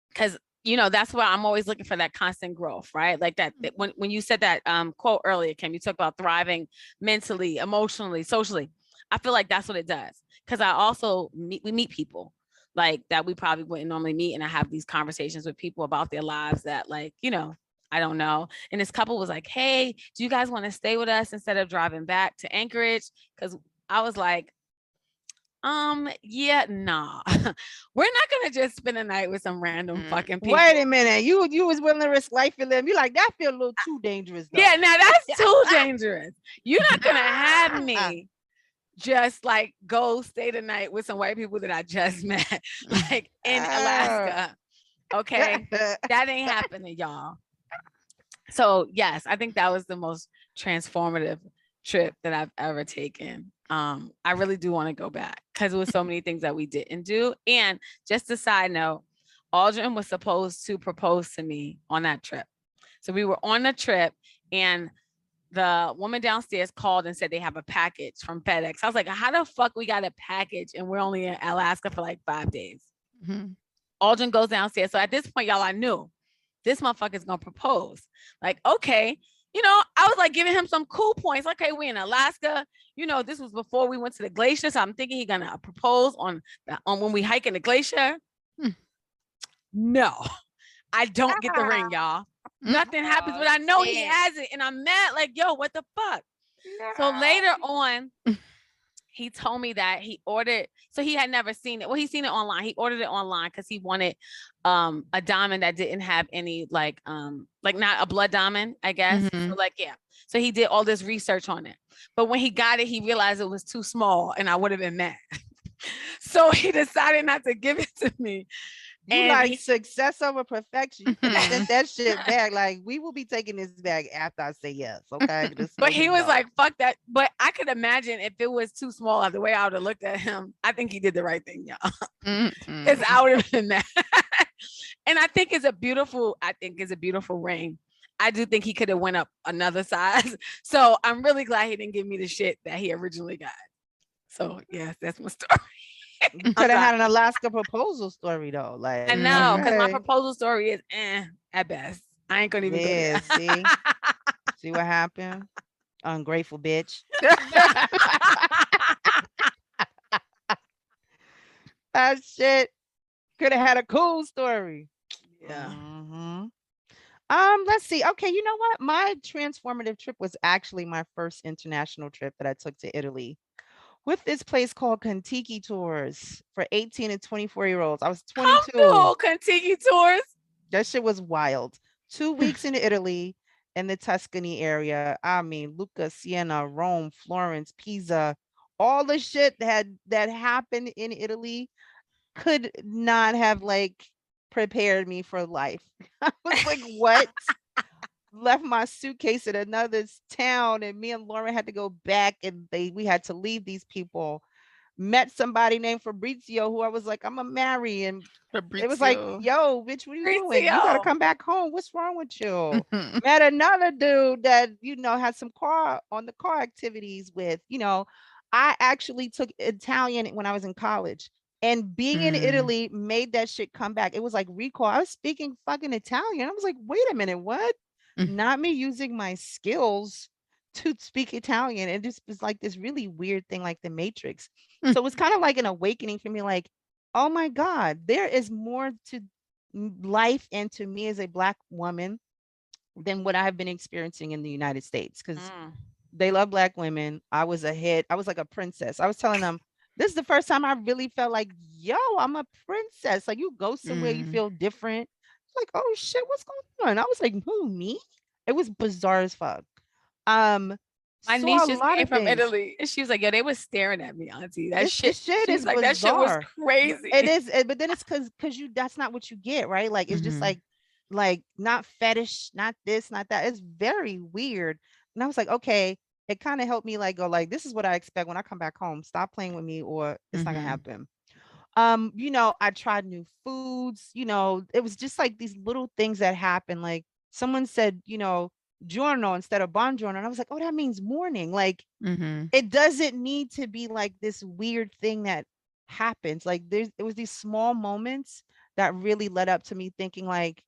Because that's why I'm always looking for that constant growth, right? Like that when you said that quote earlier, Kim, you talk about thriving mentally, emotionally, socially. I feel like that's what it does. Because I also we meet people like that we probably wouldn't normally meet, and I have these conversations with people about their lives that like I don't know. And this couple was like, "Hey, do you guys want to stay with us instead of driving back to Anchorage?" Because I was like, yeah, nah. We're not gonna just spend a night with some random fucking people. Wait a minute. You was willing to risk life for them. You like that feel a little too dangerous though. Yeah, now that's too dangerous. You're not gonna have me just like go stay the night with some white people that I just met, like in Alaska. Okay. That ain't happening, y'all. So yes, I think that was the most transformative trip that I've ever taken. I really do want to go back because there was so many things that we didn't do. And just a side note, Aldrin was supposed to propose to me on that trip. So we were on the trip and the woman downstairs called and said they have a package from FedEx. I was like, how the fuck we got a package and we're only in Alaska for like 5 days? Aldrin goes downstairs. So at this point, y'all, I knew this motherfucker's gonna propose. Like, okay, I was like giving him some cool points. Okay, we in Alaska. This was before we went to the glacier, so I'm thinking he's gonna propose on when we hike in the glacier. No, I don't get the ring, y'all. Nothing happens, but I know he has it, and I'm mad. Like, yo, what the fuck? So later on, he told me that he ordered. So he had never seen it. Well, he's seen it online. He ordered it online because he wanted a diamond that didn't have any like not a blood diamond, I guess. So like, yeah. So he did all this research on it. But when he got it, he realized it was too small and I would have been mad. So he decided not to give it to me. You and like success over perfection. You sent that shit back. Like, we will be taking this back after I say yes. Okay. But he was like, fuck that. But I could imagine if it was too small, the way I would have looked at him, I think he did the right thing, y'all. Because I would have been mad. And I think it's a beautiful ring. I do think he could have went up another size. So I'm really glad he didn't give me the shit that he originally got. So yes, that's my story. You could have had an Alaska proposal story though. Like, I know, because my proposal story is at best. I ain't gonna even go there. See what happened? Ungrateful bitch. That shit could have had a cool story. Yeah. Let's see. Okay, you know what? My transformative trip was actually my first international trip that I took to Italy with this place called Contiki Tours for 18 and 24-year-olds. I was 22. Contiki Tours. That shit was wild. 2 weeks in Italy in the Tuscany area. I mean, Lucca, Siena, Rome, Florence, Pisa, all the shit that happened in Italy could not have like prepared me for life. I was like, what? Left my suitcase in another town and me and Lauren had to go back and we had to leave these people. Met somebody named Fabrizio who I was like, I'm gonna marry. And it was like, yo, bitch, what are you doing? You gotta come back home. What's wrong with you? Met another dude that, had some car activities with, I actually took Italian when I was in college. And being in Italy made that shit come back. It was like recall. I was speaking fucking Italian. I was like, wait a minute, what? Not me using my skills to speak Italian. And just was like this really weird thing, like the Matrix. So it was kind of like an awakening for me, like, oh my God, there is more to life and to me as a Black woman than what I have been experiencing in the United States. Because they love Black women. I was ahead. I was like a princess. I was telling them, this is the first time I really felt like, yo, I'm a princess. Like, you go somewhere, you feel different. Like, oh shit, what's going on? I was like, who, me? It was bizarre as fuck. My niece just came from Italy and she was like, yo, they was staring at me, auntie. That shit is like, that shit was crazy. It is, but then it's because that's not what you get, right? Like, it's just like not fetish, not this, not that. It's very weird. And I was like, okay, it kind of helped me like go like, this is what I expect when I come back home. Stop playing with me or it's not gonna Mhm. happen. I tried new foods, it was just like these little things that happen. Like someone said, giorno instead of buongiorno. And I was like, oh, that means morning. Like Mhm. it doesn't need to be like this weird thing that happens. Like it was these small moments that really led up to me thinking like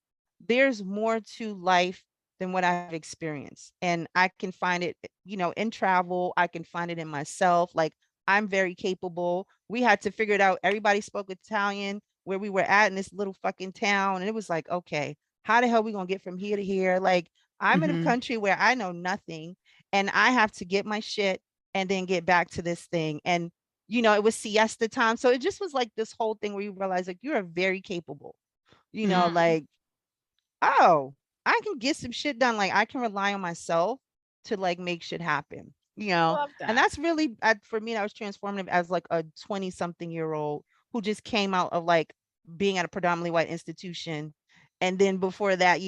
there's more to life than what I've experienced. And I can find it, in travel. I can find it in myself. Like I'm very capable. We had to figure it out. Everybody spoke Italian where we were at in this little fucking town. And it was like, okay, how the hell we gonna get from here to here? Like I'm in a Mhm. country where I know nothing and I have to get my shit and then get back to this thing. And, it was siesta time. So it just was like this whole thing where you realize like you're very capable, Mhm. like, oh, I can get some shit done. Like I can rely on myself to like make shit happen, I love and that. that's really for me, that was transformative as like a 20 something year old who just came out of like being at a predominantly white institution. And then before that,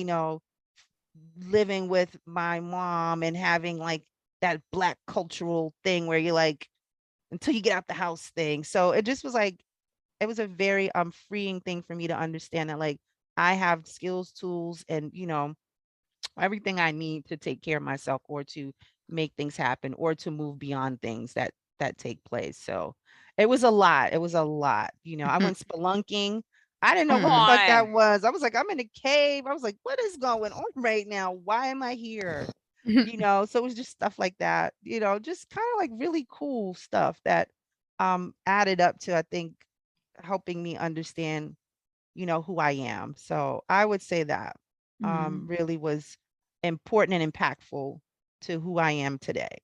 living with my mom and having like that black cultural thing where you're like until you get out the house thing. So it just was like it was a very freeing thing for me to understand that like I have skills, tools, and everything I need to take care of myself or to make things happen or to move beyond things that take place. So it was a lot. It was a lot. I Mhm. went spelunking. I didn't know Come what the Mm. fuck that on. was. I was like, I'm in a cave. I was like, what is going on right now? Why am I here? So it was just stuff like that, just kind of like really cool stuff that added up to I think helping me understand, who I am. So I would say that Mhm. really was important and impactful to who I am today.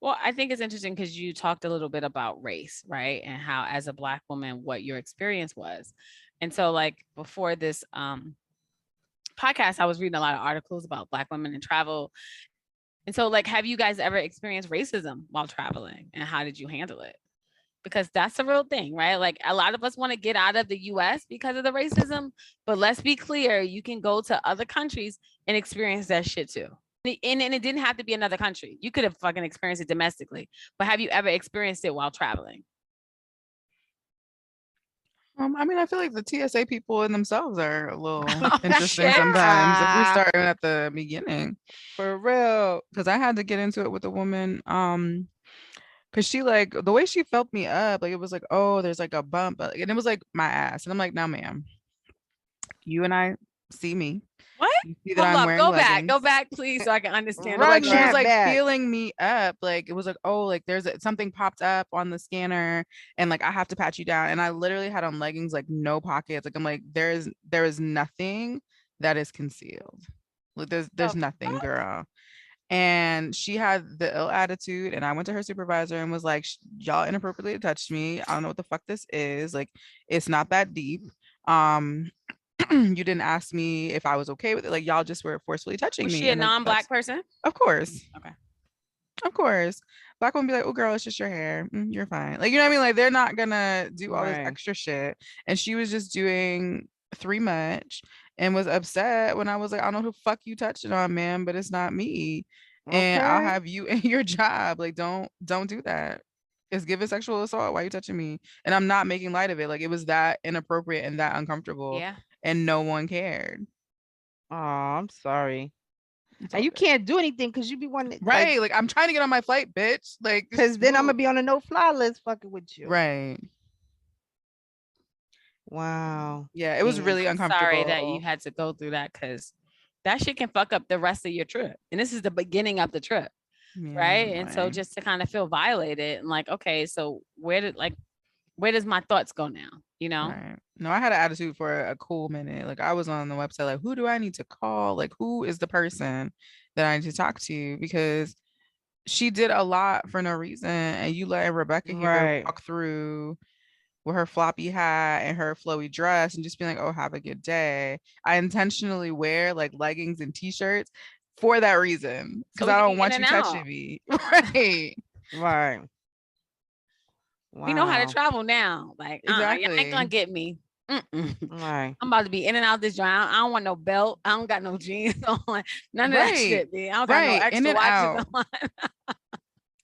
Well, I think it's interesting because you talked a little bit about race, right? And how as a black woman, what your experience was. And so like before this podcast, I was reading a lot of articles about black women in travel. And so like have you guys ever experienced racism while traveling and how did you handle it? Because that's the real thing, right? Like a lot of us want to get out of the US because of the racism, but let's be clear, you can go to other countries and experience that shit too. And it didn't have to be another country. You could have fucking experienced it domestically. But have you ever experienced it while traveling? I mean, I feel like the TSA people in themselves are a little Oh interesting shit. sometimes. If we Yeah, start at the beginning, for real. because I had to get into it with a woman, because she like the way she felt me up, like it was like, oh, there's like a bump, and it was like my ass, and I'm like, no, ma'am, you and I see me. What? You see that Hold I'm up. wearing Go leggings. back, please, so I can understand But what like Run you she was heard. that like back. feeling me up, like it was like, oh, like something popped up on the scanner, and like I have to pat you down. And I literally had on leggings, like no pockets. Like I'm like, there is nothing that is concealed. Like there's The nothing, fuck? girl. And she had the ill attitude, and I went to her supervisor and was like, y'all inappropriately touched me. I don't know what the fuck this is. Like, it's not that deep. Um, you didn't ask me if I was okay with it. Like, y'all just were forcefully touching Was me. she a And then non-black that's, person? of course, Okay. of course. Black women be like, oh, girl, it's just your hair. You're fine. Like, you know what I mean? Like, they're not gonna do all this Right. extra shit. And she was just doing three much and was upset when I was like, I don't know who the fuck you touching on, man, but it's not me. And I'll Okay. have you in your job. Like, don't do that. It's given sexual assault. Why you touching me? And I'm not making light of it. Like, it was that inappropriate and that uncomfortable, Yeah. and no one cared. Oh, I'm sorry. It's And all you good. can't do anything because you be wanting like, Right. Like, I'm trying to get on my flight, bitch. Like, because just then I'm gonna move. be on a no-fly list fucking with you. Right. Wow. Yeah, it was Yeah. really I'm sorry that you uncomfortable. had to go through that because that shit can fuck up the rest of your trip. And this is the beginning of the trip, Yeah, right? And so annoying. just to kind of feel violated and like, okay, so where does my thoughts go now? You know? Right. No, I had an attitude for a cool minute. Like I was on the website, like, who do I need to call? Like, who is the person that I need to talk to? Because she did a lot for no reason. And you let Rebecca here Right. walk through with her floppy hat and her flowy dress and just be like, oh, have a good day. I intentionally wear like leggings and t-shirts for that reason. So Because we I could don't be in want and you touching out. me. Right. Right. We know how to Wow. travel now. Like, y'all ain't gonna Exactly. get me. Mm-mm. Right. I'm about to be in and out this joint. I don't want no belt. I don't got no jeans on. None of that Right. shit, man. I don't got no Right. In extra and watches out. on.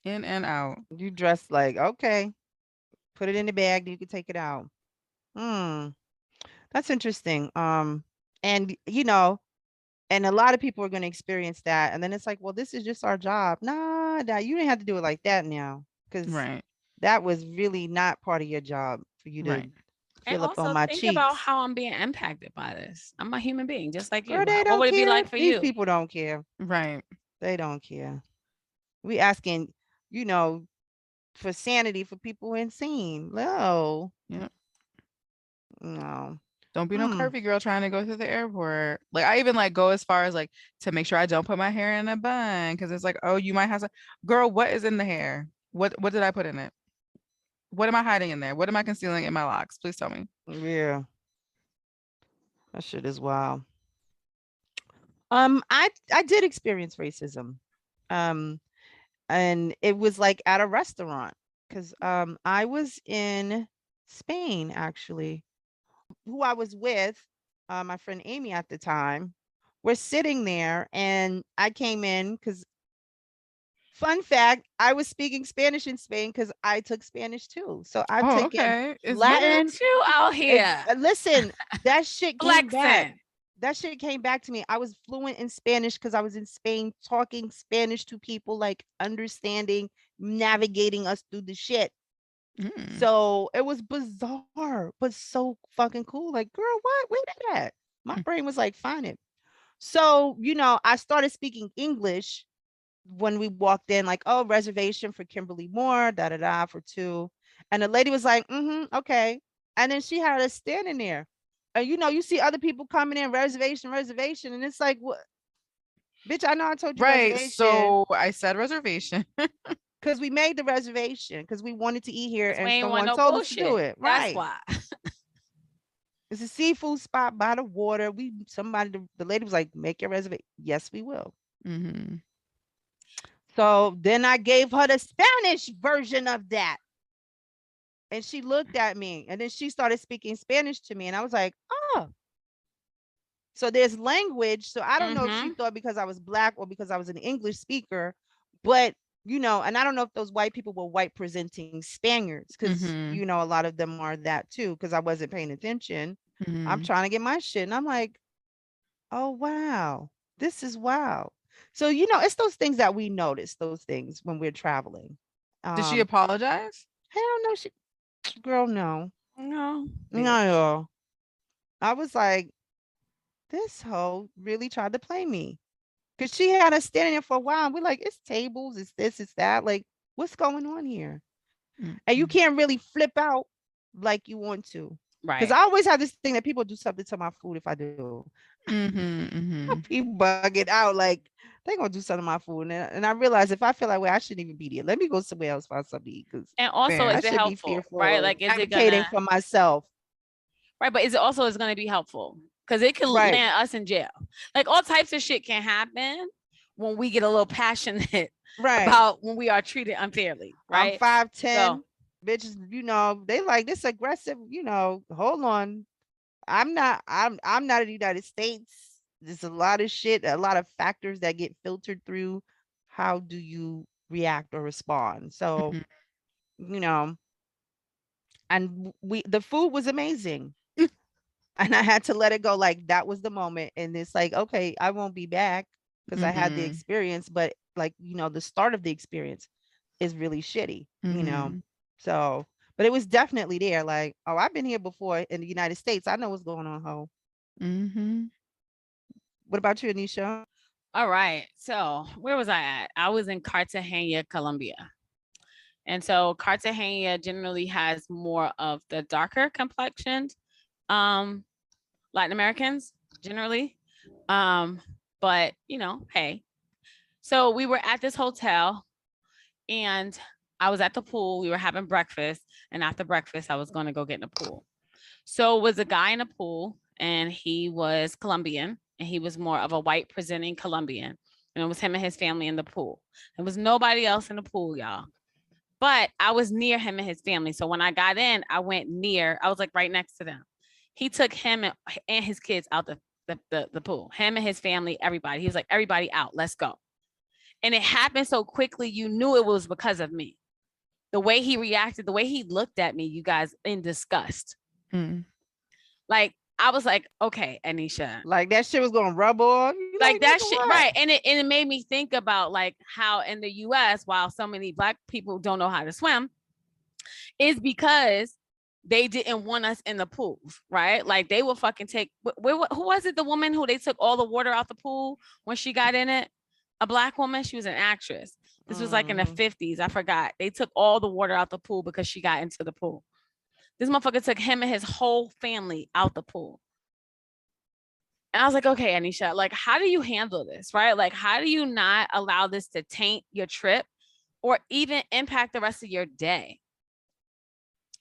In and out. You dress like, okay, put it in the bag, you can take it out. Hmm. That's interesting. And and a lot of people are going to experience that. And then it's like, well, this is just our job. Nah, you didn't have to do it like that now. Because Right. that was really not part of your job for you to Right. And feel up on also my think about cheeks. how I'm being impacted by this. I'm a human being, just like you. Girl, they What don't would it be care. like for These you? people don't care. Right. They don't care. We asking, you know, for sanity for people who ain't seen. No, Yeah. no. Don't be no Hmm. curvy girl trying to go through the airport. Like I even like go as far as like to make sure I don't put my hair in a bun because it's like, oh, you might have some girl, what is in the hair? What did I put in it? What am I hiding in there? What am I concealing in my locks? Please tell me. Yeah, that shit is wild. I did experience racism. Um, and it was like at a restaurant because I was in Spain actually. Who I was with, my friend Amy at the time, we're sitting there, and I came in because fun fact, I was speaking Spanish in Spain because I took Spanish too. So I've Oh, taken okay. It's Look good. Latin. at you out here Listen, that shit came back. flexing. That shit came back to me. I was fluent in Spanish because I was in Spain talking Spanish to people, like understanding, navigating us through the shit. Mm. So it was bizarre, but so fucking cool. Like, girl, what? Where that at? My Mm. brain was like, find it. So, I started speaking English when we walked in, like, oh, reservation for Kimberly Moore, da da da for two. And the lady was like, okay. And then she had us standing there. And you see other people coming in, reservation, reservation. And it's like, what? Bitch, I know I told you Right. reservation So I said reservation. because we made the reservation because we wanted to eat here Because we and ain't want someone no told us to do bullshit. it. That's Right. why. It's a seafood spot by the water. The lady was like, make your reservation. Yes, we will. Mm-hmm. So then I gave her the Spanish version of that. And she looked at me and then she started speaking Spanish to me. And I was like, oh, so there's language. So I don't know if she Mm-hmm. thought because I was black or because I was an English speaker, but and I don't know if those white people were white presenting Spaniards because, Mm-hmm. a lot of them are that too because I wasn't paying attention. I'm Mm-hmm. trying to get my shit. And I'm like, oh, wow. This is wow. So, it's those things that we notice, those things when we're traveling. Did she Um, apologize? hell no, girl, no. No, bitch. No. I was like, this hoe really tried to play me. Cause she had us standing there for a while. And we're like, it's tables, it's this, it's that. Like, what's going on here? And you Mm-hmm. can't really flip out like you want to. Cause Right. I always have this thing that people do something to my food if I do. Mm-hmm. I Mm-hmm. be bugging out like they gonna do something to my food. And I realize if I feel like, well, I shouldn't even be there. Let me go somewhere else find something to eat because And also, I is Fair. it should be helpful? fearful Right? of Like, is it advocating gonna, for myself. right? But is it also is gonna be helpful? Because it could Right. land us in jail. Like all types of shit can happen when we get a little passionate Right. about when we are treated unfairly, I'm right? So 5'10". Bitches, they like this aggressive, hold on. I'm not in the United States. There's a lot of shit, a lot of factors that get filtered through how do you react or respond. So, Mhm. you know, and the food was amazing. And I had to let it go. Like that was the moment. And it's like, okay, I won't be back because I had the Mhm. experience, but like, the start of the experience is really shitty. Mhm. So, but it was definitely there. Like, oh, I've been here before in the United States. I know what's going on, ho. Mhm. What about you, Anisha? all right. So where was I at? I was in Cartagena, Colombia. And so Cartagena generally has more of the darker complexioned um, Latin Americans generally. Um, but hey. So we were at this hotel and I was at the pool. We were having breakfast. And after breakfast, I was going to go get in the pool. So it was a guy in the pool and he was Colombian and he was more of a white presenting Colombian. And it was him and his family in the pool. There was nobody else in the pool, y'all. But I was near him and his family. So when I got in, I went near, I was like right next to them. He took him and his kids out the pool, him and his family, everybody. He was like, everybody out, let's go. And it happened so quickly, you knew it was because of me. The way he reacted, the way he looked at me, you guys, in disgust. Mm. Like, I was like, okay, Ednesha. Like that shit was gonna rub off. You Like that nigga, shit, what? right? And it made me think about like how in the U.S., while so many Black people don't know how to swim, is because they didn't want us in the pools, right? Like they will fucking take. Who was it? The woman who they took all the water out the pool when she got in it? A Black woman. She was an actress. This was like in the 50s. I forgot. They took all the water out the pool because she got into the pool. This motherfucker took him and his whole family out the pool. And I was like, okay, Ednesha, like, how do you handle this, right? Like, how do you not allow this to taint your trip or even impact the rest of your day?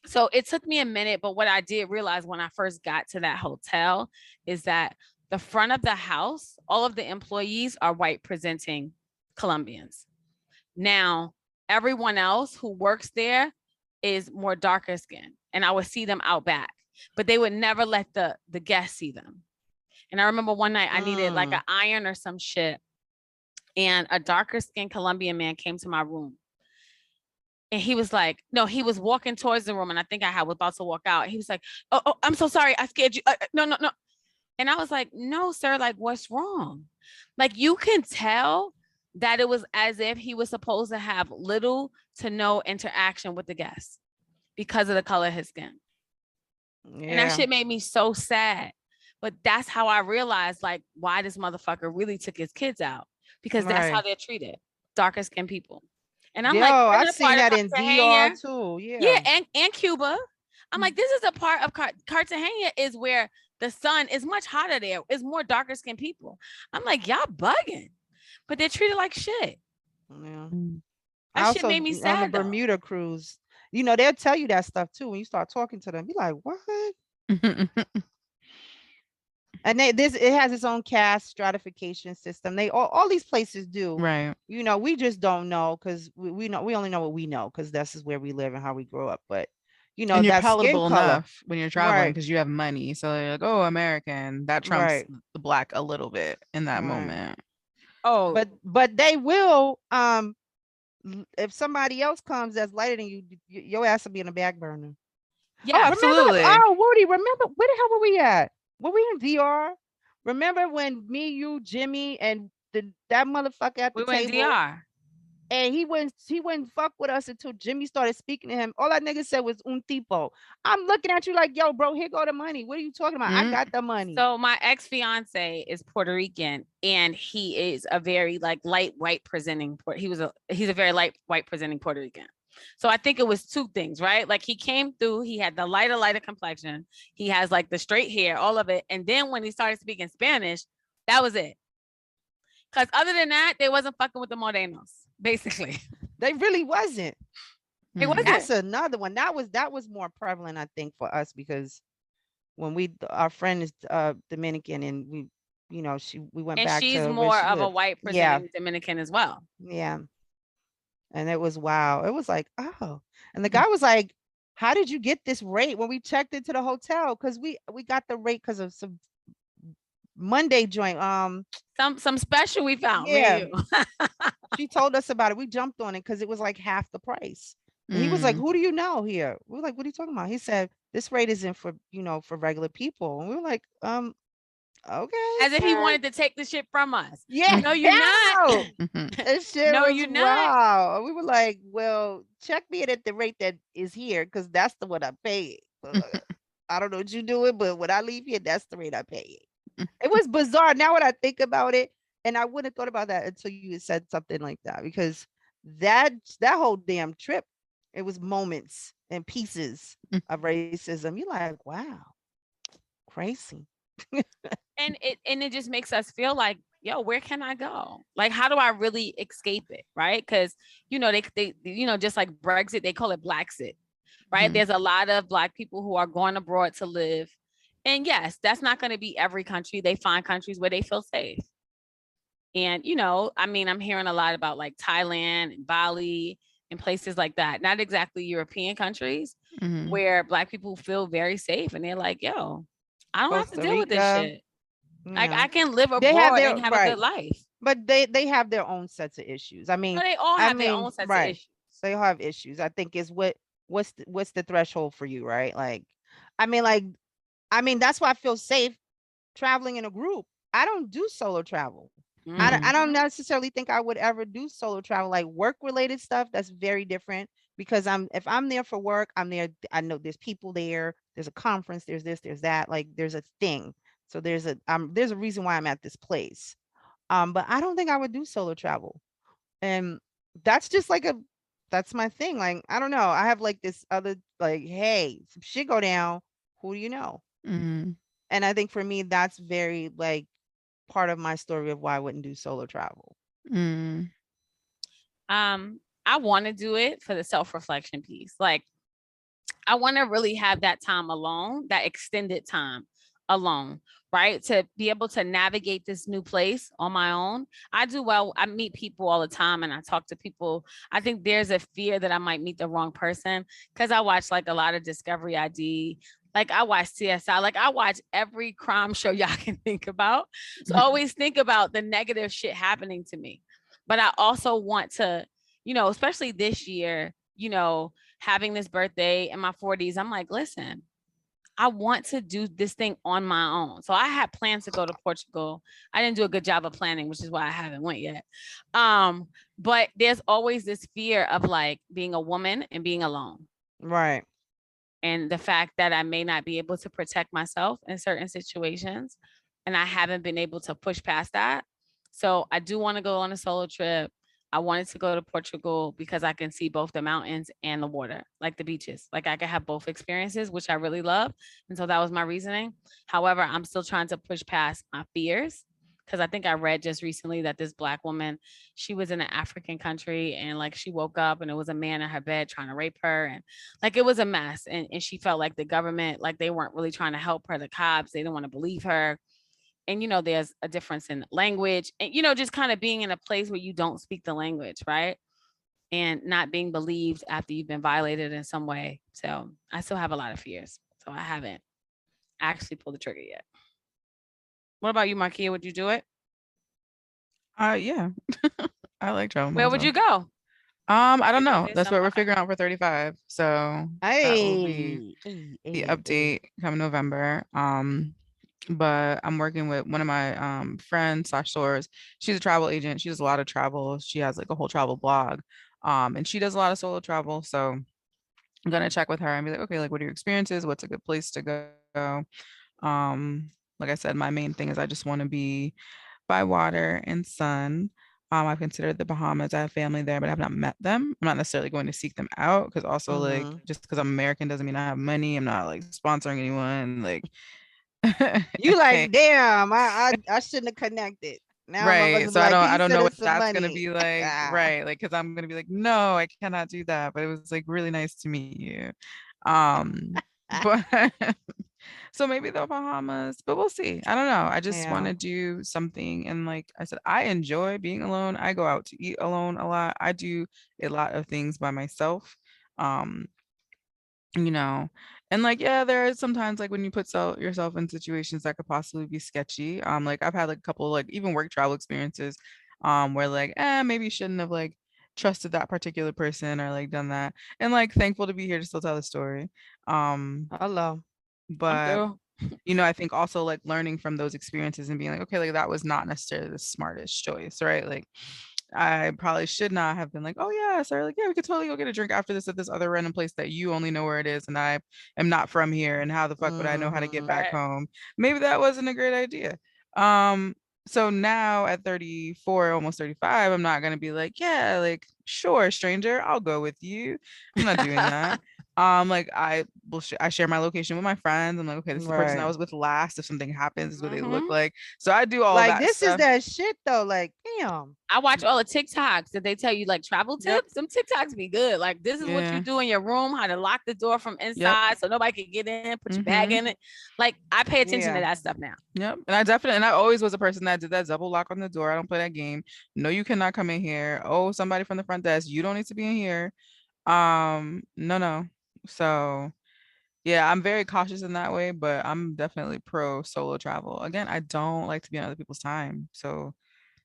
So it took me a minute, but what I did realize when I first got to that hotel is that the front of the house, all of the employees are white presenting Colombians. Now, everyone else who works there is more darker skin, and I would see them out back, but they would never let the guests see them. And I remember one night I needed like an iron or some shit, and a darker skinned Colombian man came to my room. And he was like, no, he was walking towards the room, and I think I was about to walk out. He was like, oh, I'm so sorry. I scared you. No. And I was like, no, sir, like, what's wrong? Like, you can tell that it was as if he was supposed to have little to no interaction with the guests because of the color of his skin. Yeah. And that shit made me so sad. But that's how I realized, like, why this motherfucker really took his kids out, because that's how they're treated, darker skinned people. And I'm like, I've seen that in DR too. Yeah, and Cuba. I'm like, this is a part of Cartagena is where the sun is much hotter there. It's more darker skinned people. I'm like, y'all bugging, but they're treated like shit. Yeah. That shit made me sad. On the Bermuda cruise, you know, they'll tell you that stuff too when you start talking to them. Be like, what? And it has its own caste stratification system. They all these places do, right? You know, we just don't know because we only know what we know because this is where we live and how we grow up. But you know, and you're that palatable skin color enough when you're traveling because you have money. So you're like, oh, American, that trumps the Black a little bit in that moment. Oh, but they will. If somebody else comes that's lighter than you, your ass will be in a back burner. Yeah, absolutely. Woody, remember where the hell were we at? Were we in DR? Remember when me, you, Jimmy, and that motherfucker at the table? We went DR. And he wouldn't fuck with us until Jimmy started speaking to him. All that nigga said was un tipo. I'm looking at you like, yo, bro, here go the money. What are you talking about? I got the money. So my ex-fiance is Puerto Rican, and he is a very like light white presenting. He's a very light white presenting Puerto Rican. So I think it was two things, right? Like he came through, he had the lighter complexion. He has like the straight hair, all of it. And then when he started speaking Spanish, that was it. Because other than that, they wasn't fucking with the Morenos, basically. They really wasn't. It wasn't. That's another one. That was more prevalent, I think, for us because when our friend is Dominican and we went back to. And she's more of a white presenting Dominican as well. Yeah. And it was wow. It was like, oh. And the guy was like, how did you get this rate when we checked into the hotel? Because we got the rate because of some Monday joint. Some special we found. Yeah. She told us about it. We jumped on it because it was like half the price. And he was like, who do you know here? We were like, what are you talking about? He said, this rate isn't for regular people. And we were like, okay. As if he wanted to take the shit from us. Yeah. No, you're not. No, you're not. Wow. We were like, well, check me in at the rate that is here because that's the one I'm paying. I don't know what you're doing, but when I leave here, that's the rate I'm paying. It was bizarre. Now when I think about it, and I wouldn't have thought about that until you said something like that, because that whole damn trip, it was moments and pieces of racism. You're like, wow, crazy. And it just makes us feel like, yo, where can I go? Like, how do I really escape it? Right? Because, they just like Brexit, they call it Blacksit, right? There's a lot of Black people who are going abroad to live. And yes, that's not going to be every country. They find countries where they feel safe. And, I'm hearing a lot about like Thailand and Bali and places like that. Not exactly European countries where Black people feel very safe. And they're like, yo, I don't have to deal with this shit. Like I can live abroad and have a good life. but they have their own sets of issues. I No, mean, they all I have their mean, own sets of right. issues. They all have issues. I think is what's the threshold for you, right? I mean, like, I mean, that's why I feel safe traveling in a group. I don't do solo travel. I Mhm. don't Hmm. necessarily think I would ever do solo travel, like work related stuff. That's very different because if I'm there for work, I'm there. I know there's people there. There's a conference. There's this. There's that. Like there's a thing. So there's a reason why I'm at this place. But I don't think I would do solo travel. And that's just like a that's my thing. Like, I don't know. I have like this other like, hey, some shit go down. Who do you know? Mhm. And I think for me, that's very like part of my story of why I wouldn't do solo travel. Mhm. I want to do it for the self-reflection piece. Like I want to really have that time alone, that extended time alone, right? To be able to navigate this new place on my own. I do well. I meet people all the time and I talk to people. I think there's a fear that I might meet the wrong person because I watch like a lot of Discovery ID. Like I watch CSI, like I watch every crime show y'all can think about. So I always think about the negative shit happening to me. But I also want to, especially this year, having this birthday in my 40s, I'm like, listen, I want to do this thing on my own. So I had plans to go to Portugal. I didn't do a good job of planning, which is why I haven't went yet. But there's always this fear of like being a woman and being alone. Right. And the fact that I may not be able to protect myself in certain situations. And I haven't been able to push past that. So I do want to go on a solo trip. I wanted to go to Portugal because I can see both the mountains and the water, like the beaches. Like I could have both experiences, which I really love. And so that was my reasoning. However, I'm still trying to push past my fears because I think I read just recently that this black woman, she was in an African country and like she woke up and it was a man in her bed trying to rape her. And like it was a mess. And she felt like the government, like they weren't really trying to help her, the cops, they didn't want to believe her. And there's a difference in language and just kind of being in a place where you don't speak the language, right? And not being believed after you've been violated in some way. So I still have a lot of fears. So I haven't actually pulled the trigger yet. What about you, Marquia? Would you do it? Yeah. I like traveling by Where would myself. you go? I don't If know. there's That's some, what we're okay. figuring out for 35. So that will be Hey, hey, the hey, hey. update come November. But I'm working with one of my friends slash stores. She's a travel agent. She does a lot of travel. She has like a whole travel blog. And she does a lot of solo travel. So I'm gonna check with her and be like, okay, like what are your experiences? What's a good place to go? Like I said, my main thing is I just want to be by water and sun. I've considered the Bahamas. I have family there, but I've not met them. I'm not necessarily going to seek them out because also like Mhm. just because I'm American doesn't mean I have money. I'm not like sponsoring anyone. Like You okay. like, damn, I shouldn't have connected. Now I'm about Right. to be So I like, don't can I you don't send know us what some that's gonna money? be like. Ah, Right. Like because I'm gonna be like, no, I cannot do that. But it was like really nice to meet you. Um, but so maybe the Bahamas, but we'll see. I don't know. I just want yeah. to do something. And like I said, I enjoy being alone. I go out to eat alone a lot. I do a lot of things by myself. Um, you know, and like, yeah, there are sometimes like when you put yourself in situations that could possibly be sketchy. Like I've had like a couple like even work travel experiences, where like, maybe you shouldn't have like trusted that particular person or like done that. And like thankful to be here to still tell the story. Um, Hello. I'm but through. I think also like learning from those experiences and being like, okay, like that was not necessarily the smartest choice, right? Like I probably should not have been like, oh yeah, sorry, like yeah, we could totally go get a drink after this at this other random place that you only know where it is, and I am not from here, and how the fuck would I know how to get Mhm. back Right. home? Maybe that wasn't a great idea. Um, so now at 34, almost 35, I'm not gonna be like, yeah, like sure, stranger, I'll go with you. I'm not doing that. Like I share my location with my friends. I'm like, okay, this is the person I Right. was with last. If something happens, this is what they look Hmm. like. So I do all Like that this is stuff. that shit though. Like, damn. I watch all the TikToks that they tell you like travel Yep. tips. Some TikToks be good. Like this is what you Yeah. do in your room, how to lock the door from Yep. inside so nobody can get in, put your bag Mm-hmm. in it. Like I pay attention to Yeah. that stuff now. Yep. And I always was a person that did that double lock on the door. I don't play that game. No, you cannot come in here. Oh, somebody from the front desk. You don't need to be in here. No, no. So yeah, I'm very cautious in that way, but I'm definitely pro solo travel. Again, I don't like to be on other people's time. So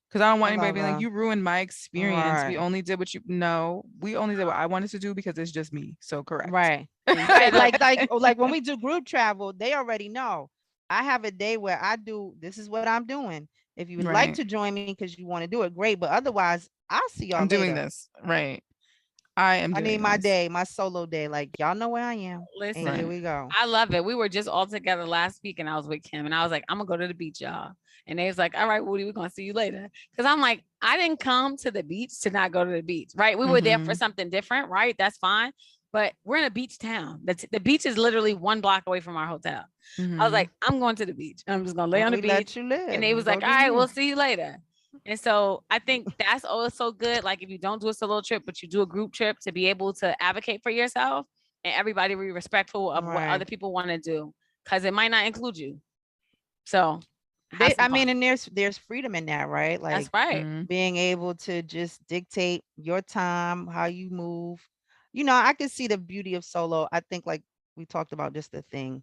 Because I don't I want anybody love being like, her. you ruined my experience. We Right. only did what you no, we only did what I wanted to do because it's just me. So correct. Right. So you Right. said Like when we do group travel, they already know. I have a day where I do this is what I'm doing. If you would like Right. to join me because you want to do it, great. But otherwise, I'll see y'all I'm doing later. this. Right. I am I need doing my this. day, my solo day. Like y'all know where I am. And here Right. listen, we go. I love it. We were just all together last week and I was with Kim and I was like, I'm gonna go to the beach, y'all. And they was like, all right, Woody, we're gonna see you later. Cause I'm like, I didn't come to the beach to not go to the beach, right? We were there for Mhm. something different, right? That's fine. But we're in a beach town. The beach is literally 1 block away from our hotel. I was Mhm. like, I'm going to the beach. I'm just gonna lay And on the we beach. let you And live they and was go like, all do right, you. we'll see you later. And so I think that's also good. Like if you don't do a solo trip, but you do a group trip to be able to advocate for yourself and everybody be respectful of what Right. other people want to do because it might not include you. So have They some I mean, fun. and there's freedom in that, right? That's Like right. Mhm. being able to just dictate your time, how you move. I can see the beauty of solo. I think like we talked about just the thing,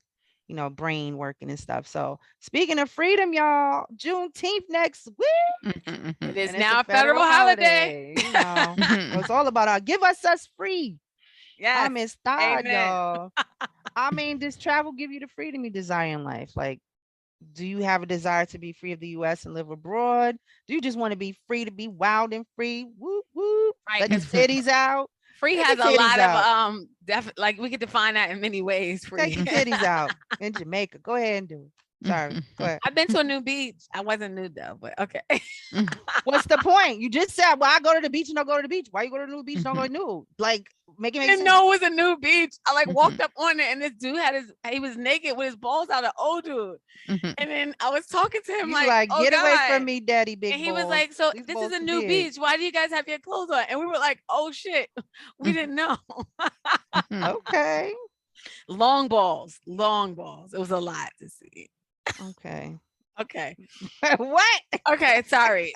brain working and stuff. So speaking of freedom, y'all, Juneteenth next week, Mhm. It Mhm. is and it's a now a federal federal holiday. holiday. So it's all about give us free. Yes. I'm inspired, Amen. y'all. I mean, does travel give you the freedom you desire in life? Like, do you have a desire to be free of the US and live abroad? Do you just want to be free to be wild and free? Whoop whoop. Right. Let your Because titties out. free Take has your a titties lot of out. like we could define that in many ways. Take Free. your titties out in Jamaica. Go ahead and do it. Sorry. Go ahead. I've been to a new beach. I wasn't nude though, but okay. What's the point? You just said, well, I go to the beach and don't go to the beach. Why you go to the new beach and don't go to nude? Like, make it I make didn't sense. know it was a new beach. I like walked up on it and this dude he was naked with his balls out, an old dude. And then I was talking to him You like, like, oh get away from God. me, daddy, And big he was balls. like, so These this is balls a too new big. beach. Why do you guys have your clothes on? And we were like, oh shit. We didn't know. Okay. Long balls, long balls. It was a lot to see. Okay. Okay. What? Okay, sorry.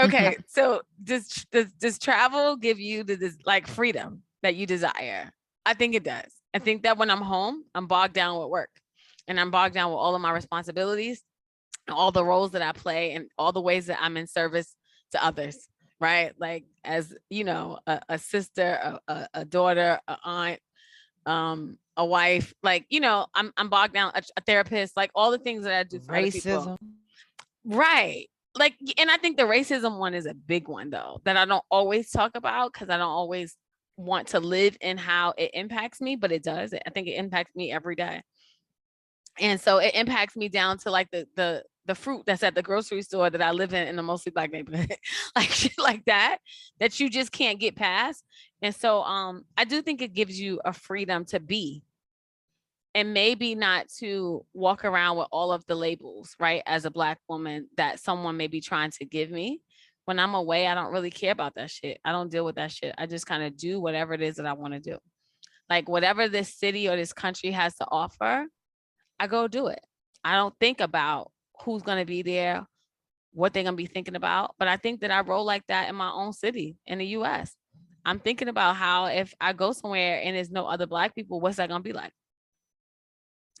Okay, so does travel give you this like freedom that you desire? I think it does. I think that when I'm home, I'm bogged down with work, and I'm bogged down with all of my responsibilities, and all the roles that I play, and all the ways that I'm in service to others. Right, like as you know, a sister, a daughter, a aunt, a wife. Like I'm bogged down. A therapist, like all the things that I do for other people. Racism. Right. Like, and I think the racism one is a big one though, that I don't always talk about because I don't always want to live in how it impacts me, but it does. I think it impacts me every day. And so it impacts me down to like the fruit that's at the grocery store that I live in a mostly black neighborhood, like shit like that, that you just can't get past. And so I do think it gives you a freedom to be and maybe not to walk around with all of the labels, right? As a black woman that someone may be trying to give me. When I'm away, I don't really care about that shit. I don't deal with that shit. I just kind of do whatever it is that I want to do. Like whatever this city or this country has to offer, I go do it. I don't think about who's going to be there, what they're going to be thinking about. But I think that I roll like that in my own city in the US. I'm thinking about how if I go somewhere and there's no other black people, what's that going to be like?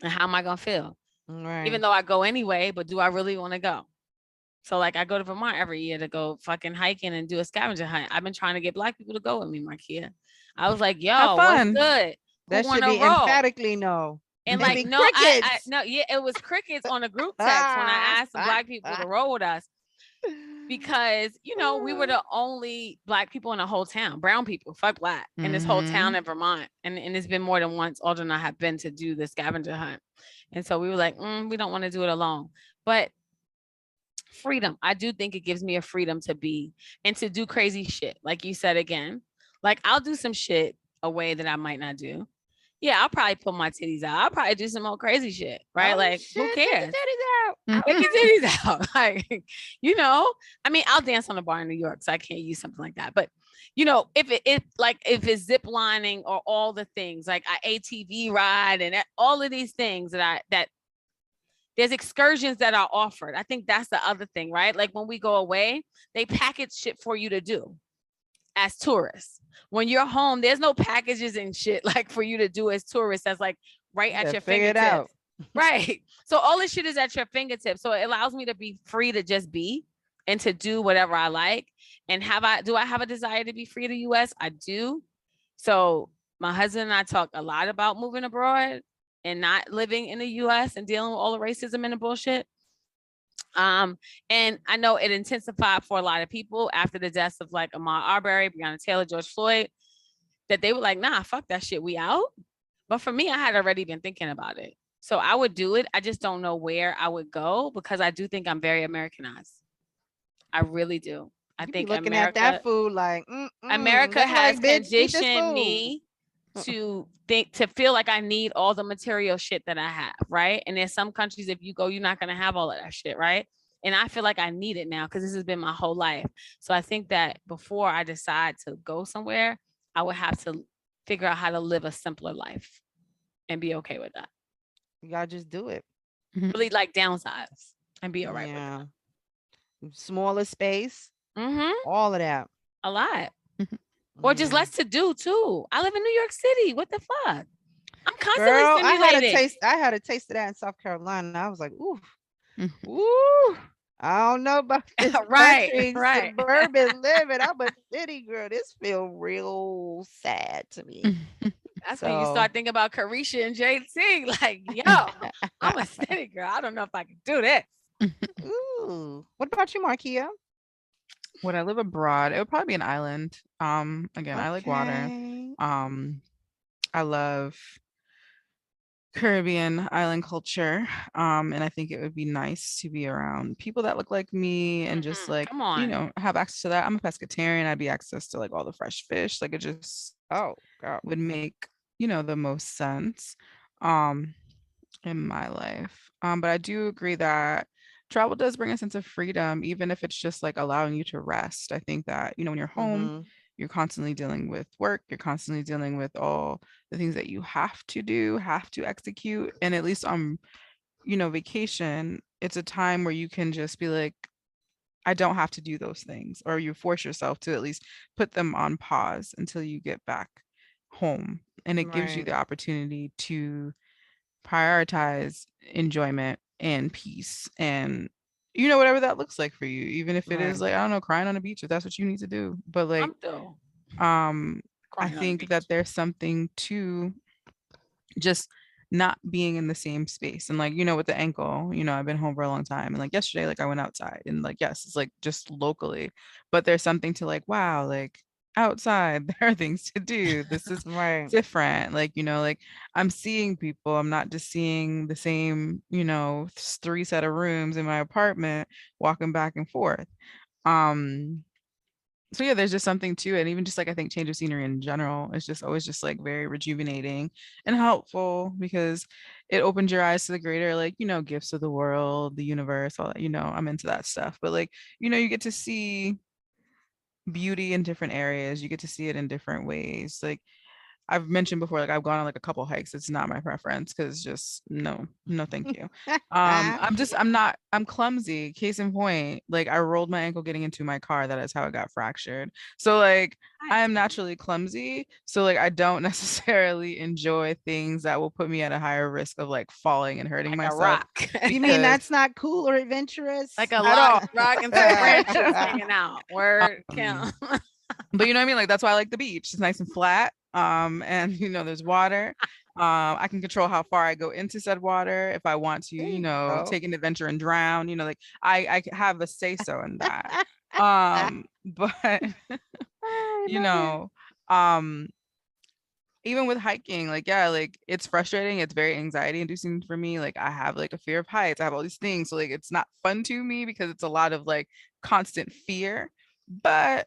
And how am I going to feel? Even Right. though I go anyway, but do I really want to go? So like I go to Vermont every year to go fucking hiking and do a scavenger hunt. I've been trying to get black people to go with me, Marquia. I was like, Have yo, what's fun. good? Who That should wanna be roll? emphatically no. And It'd like, be Mhm. no, I crickets. no, yeah, it was crickets on a group text when I asked the black people to roll with us because we were the only black people in the whole town, brown people, fuck black, in this whole town Mhm. in Vermont. And it's been more than once Audra and I have been to do the scavenger hunt. And so we were like, we don't want to do it alone. But freedom, I do think it gives me a freedom to be and to do crazy shit. Like you said again, like I'll do some shit a way that I might not do. Yeah, I'll probably pull my titties out. I'll probably do some more crazy shit, right? Oh Like, who shit! Take your cares? titties out. Take your Okay. titties out. Like, I mean, I'll dance on the bar in New York, so I can't use something like that. But if it's zip lining or all the things like I ATV ride and all of these things that there's excursions that are offered. I think that's the other thing, right? Like when we go away, they package shit for you to do as tourists. When you're home, there's no packages and shit like for you to do as tourists. That's like right You at better your figure it out. fingertips. Right. So all this shit is at your fingertips. So it allows me to be free to just be and to do whatever I like. And do I have a desire to be free of the US? I do. So my husband and I talk a lot about moving abroad and not living in the US and dealing with all the racism and the bullshit. And I know it intensified for a lot of people after the deaths of like Ahmaud Arbery, Breonna Taylor, George Floyd, that they were like, nah, fuck that shit, we out. But for me, I had already been thinking about it. So I would do it. I just don't know where I would go because I do think I'm very Americanized. I really do. I You be think looking at that food like, America that's has right, bitch. Eat this conditioned food. me to feel like I need all the material shit that I have, right? And there's some countries, if you go, you're not gonna have all of that shit, right? And I feel like I need it now because this has been my whole life. So I think that before I decide to go somewhere, I would have to figure out how to live a simpler life and be okay with that. You gotta just do it. Really like downsize and be all right with Yeah. Smaller space, that. Mm-hmm. all of that. A lot. Or just less to do too. I live in New York City. What the fuck? I'm constantly Girl, stimulated. I had a taste of that in South Carolina. I was like, ooh, ooh. I don't know about this Right, country right. suburban living. I'm a city girl. This feel real sad to me. That's when you start thinking about Carisha and JT. Like, yo, I'm a city girl. I don't know if I can do this. Ooh. What about you, Marquia? Would I live abroad? It would probably be an island. Again, I like water. Okay. I love Caribbean island culture. And I think it would be nice to be around people that look like me and just like, Come on. have access to that. I'm a pescatarian. I'd be access to like all the fresh fish. Like it just Oh, girl. would make, the most sense in my life. But I do agree that travel does bring a sense of freedom, even if it's just like allowing you to rest. I think that, when you're home, Mm-hmm. you're constantly dealing with work, you're constantly dealing with all the things that you have to do, have to execute. And at least on, vacation, it's a time where you can just be like, I don't have to do those things, or you force yourself to at least put them on pause until you get back home. And it gives you Right. the opportunity to prioritize enjoyment and peace and whatever that looks like for you, even if it is Right. like, I don't know, crying on a beach, if that's what you need to do. But like, I'm through I crying on the think beach. that there's something to just not being in the same space. And like, with the ankle, I've been home for a long time, and like yesterday, like I went outside, and like, yes, it's like just locally, but there's something to like, wow, like outside there are things to do. This is Right. different. Like, like I'm seeing people. I'm not just seeing the same, three set of rooms in my apartment walking back and forth. um so yeah, there's just something to it. And even just like, I think change of scenery in general is just always just like very rejuvenating and helpful, because it opens your eyes to the greater, like, gifts of the world, the universe, all that. I'm into that stuff. But like, you get to see beauty in different areas. You get to see it in different ways. Like I've mentioned before, like I've gone on like a couple hikes. It's not my preference because just no, no, thank you. I'm clumsy. Case in point, like I rolled my ankle getting into my car. That is how it got fractured. So like I am naturally clumsy. So like I don't necessarily enjoy things that will put me at a higher risk of like falling and hurting Like a myself. rock. You mean Because that's not cool or adventurous? Like a at all. rock and some branches hanging out. Word count. But you know what I mean? Like that's why I like the beach. It's nice and flat. And there's water. I can control how far I go into said water if I want to, There you go. take an adventure and drown, like I have a say so in that. But I you love it. know, um even with hiking, like yeah, like it's frustrating, it's very anxiety inducing for me. Like I have like a fear of heights, I have all these things. So like it's not fun to me because it's a lot of like constant fear. But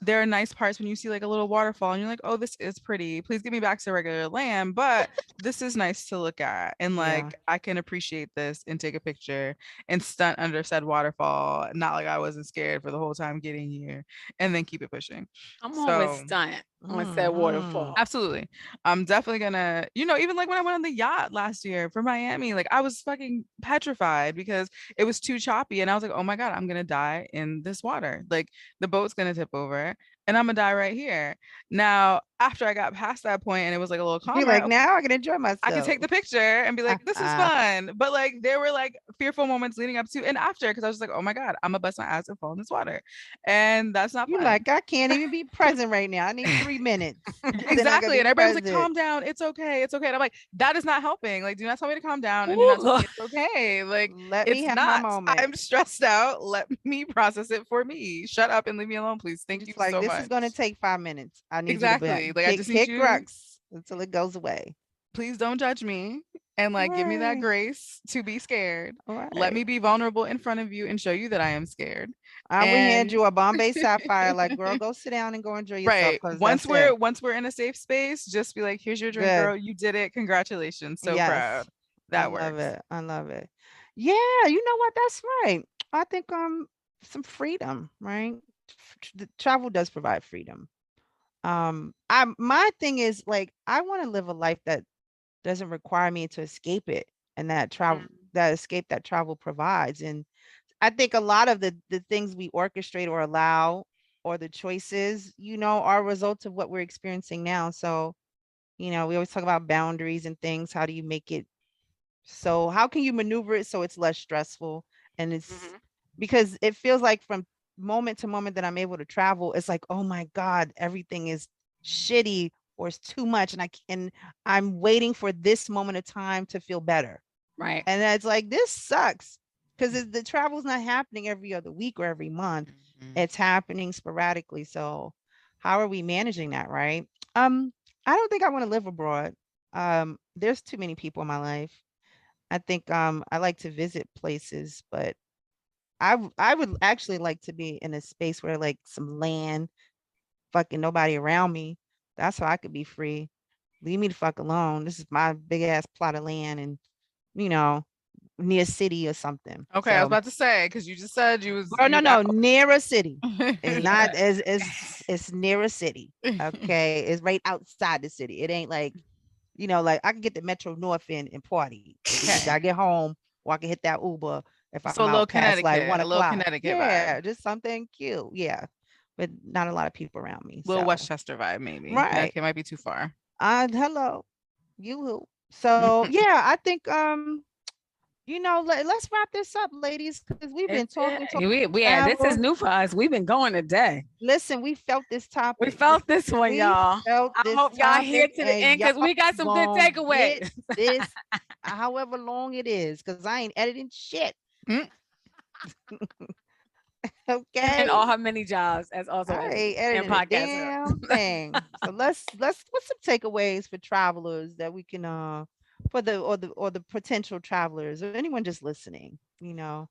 there are nice parts when you see like a little waterfall and you're like, oh, this is pretty. Please get me back to regular land. But this is nice to look at. And Yeah. like, I can appreciate this and take a picture and stunt under said waterfall. Not like I wasn't scared for the whole time getting here, and then keep it pushing. I'm always So stunned on said Mhm. waterfall. absolutely. I'm definitely gonna, even like when I went on the yacht last year for Miami, like I was fucking petrified because it was too choppy. And I was like, oh my God, I'm gonna die in this water. Like the boat's gonna tip over. and I'm gonna die right here. Now, after I got past that point and it was like a little You're like, calmer, now I can enjoy I could take myself. the picture and be like, this is fun. But like there were like fearful moments leading up to and after because I was just like, oh my God, I'm gonna bust my ass and fall in this water. And that's not You're fun. like, I can't even be present right now. I need 3 minutes. Then I gotta Exactly. be And everybody was like, present. calm down. It's okay. It's okay. And I'm like, that is not helping. Like, do not tell me to calm down and do not Ooh, tell me Lord. it's okay. Like, Let me it's have my not. moment. I'm stressed out. Let me process it for me. Shut up and leave me alone, please. Thank you Just like so this is much. gonna take 5 minutes. I need you to be Exactly. Like, I kick just need kick you. rocks until it goes away. Please don't judge me and like give me that Right. grace to be scared. Let Right. me be vulnerable in front of you and show you that I am scared. I will hand And you a Bombay Sapphire. Like, girl, go sit down and go enjoy yourself right. because that's it. Once we're in a safe space, just be like, here's your drink, Good. girl. You did it. Congratulations. So proud. Yes. I That love works. it. I love it. Yeah, you know what? That's right. I think some freedom, right? The travel does provide freedom. I my thing is like I want to live a life that doesn't require me to escape it and that escape that travel provides. And I think a lot of the things we orchestrate or allow or the choices, are a result of what we're experiencing now. So, we always talk about boundaries and things. How do you make it so how can you maneuver it so it's less stressful? And it's Mhm. because it feels like from moment to moment that I'm able to travel, it's like, oh my God, everything is shitty or it's too much. And I'm waiting for this moment of time to feel better. Right. And it's like, this sucks because the travel's not happening every other week or every month. Mhm. It's happening sporadically. So how are we managing that, right? Um, I don't think I want to live abroad. There's too many people in my life. I think I like to visit places, but I would actually like to be in a space where like some land, fucking nobody around me. That's how I could be free. Leave me the fuck alone. This is my big ass plot of land and you know, near a city or something. Okay, I was So about to say because you just said girl, you no, got no, near a city. It's Yeah. not as it's near a city. Okay. It's right outside the city. It ain't like like I can get the Metro North and party. It's just okay. I get home or I can hit that Uber if So I'm out past like one A little o'clock. Connecticut vibe, Yeah, just something cute. Yeah. But not a lot of people around me. little So Westchester vibe, maybe. right. Okay, might be too far. Hello. You who. So yeah, I think let's wrap this up, ladies, because we've been talking, We yeah, this is forever. new for us. We've been going today. Listen, we felt this We topic. felt this one, We y'all. felt I this hope y'all here topic, to the and end y'all because we got some good gonna get takeaways. this, however long it is, because I ain't editing shit. Mm. And then Okay, all her many jobs as also I editing ain't and editing a podcaster. damn thing. So let's what's some takeaways for travelers that we can for the potential travelers or anyone just listening.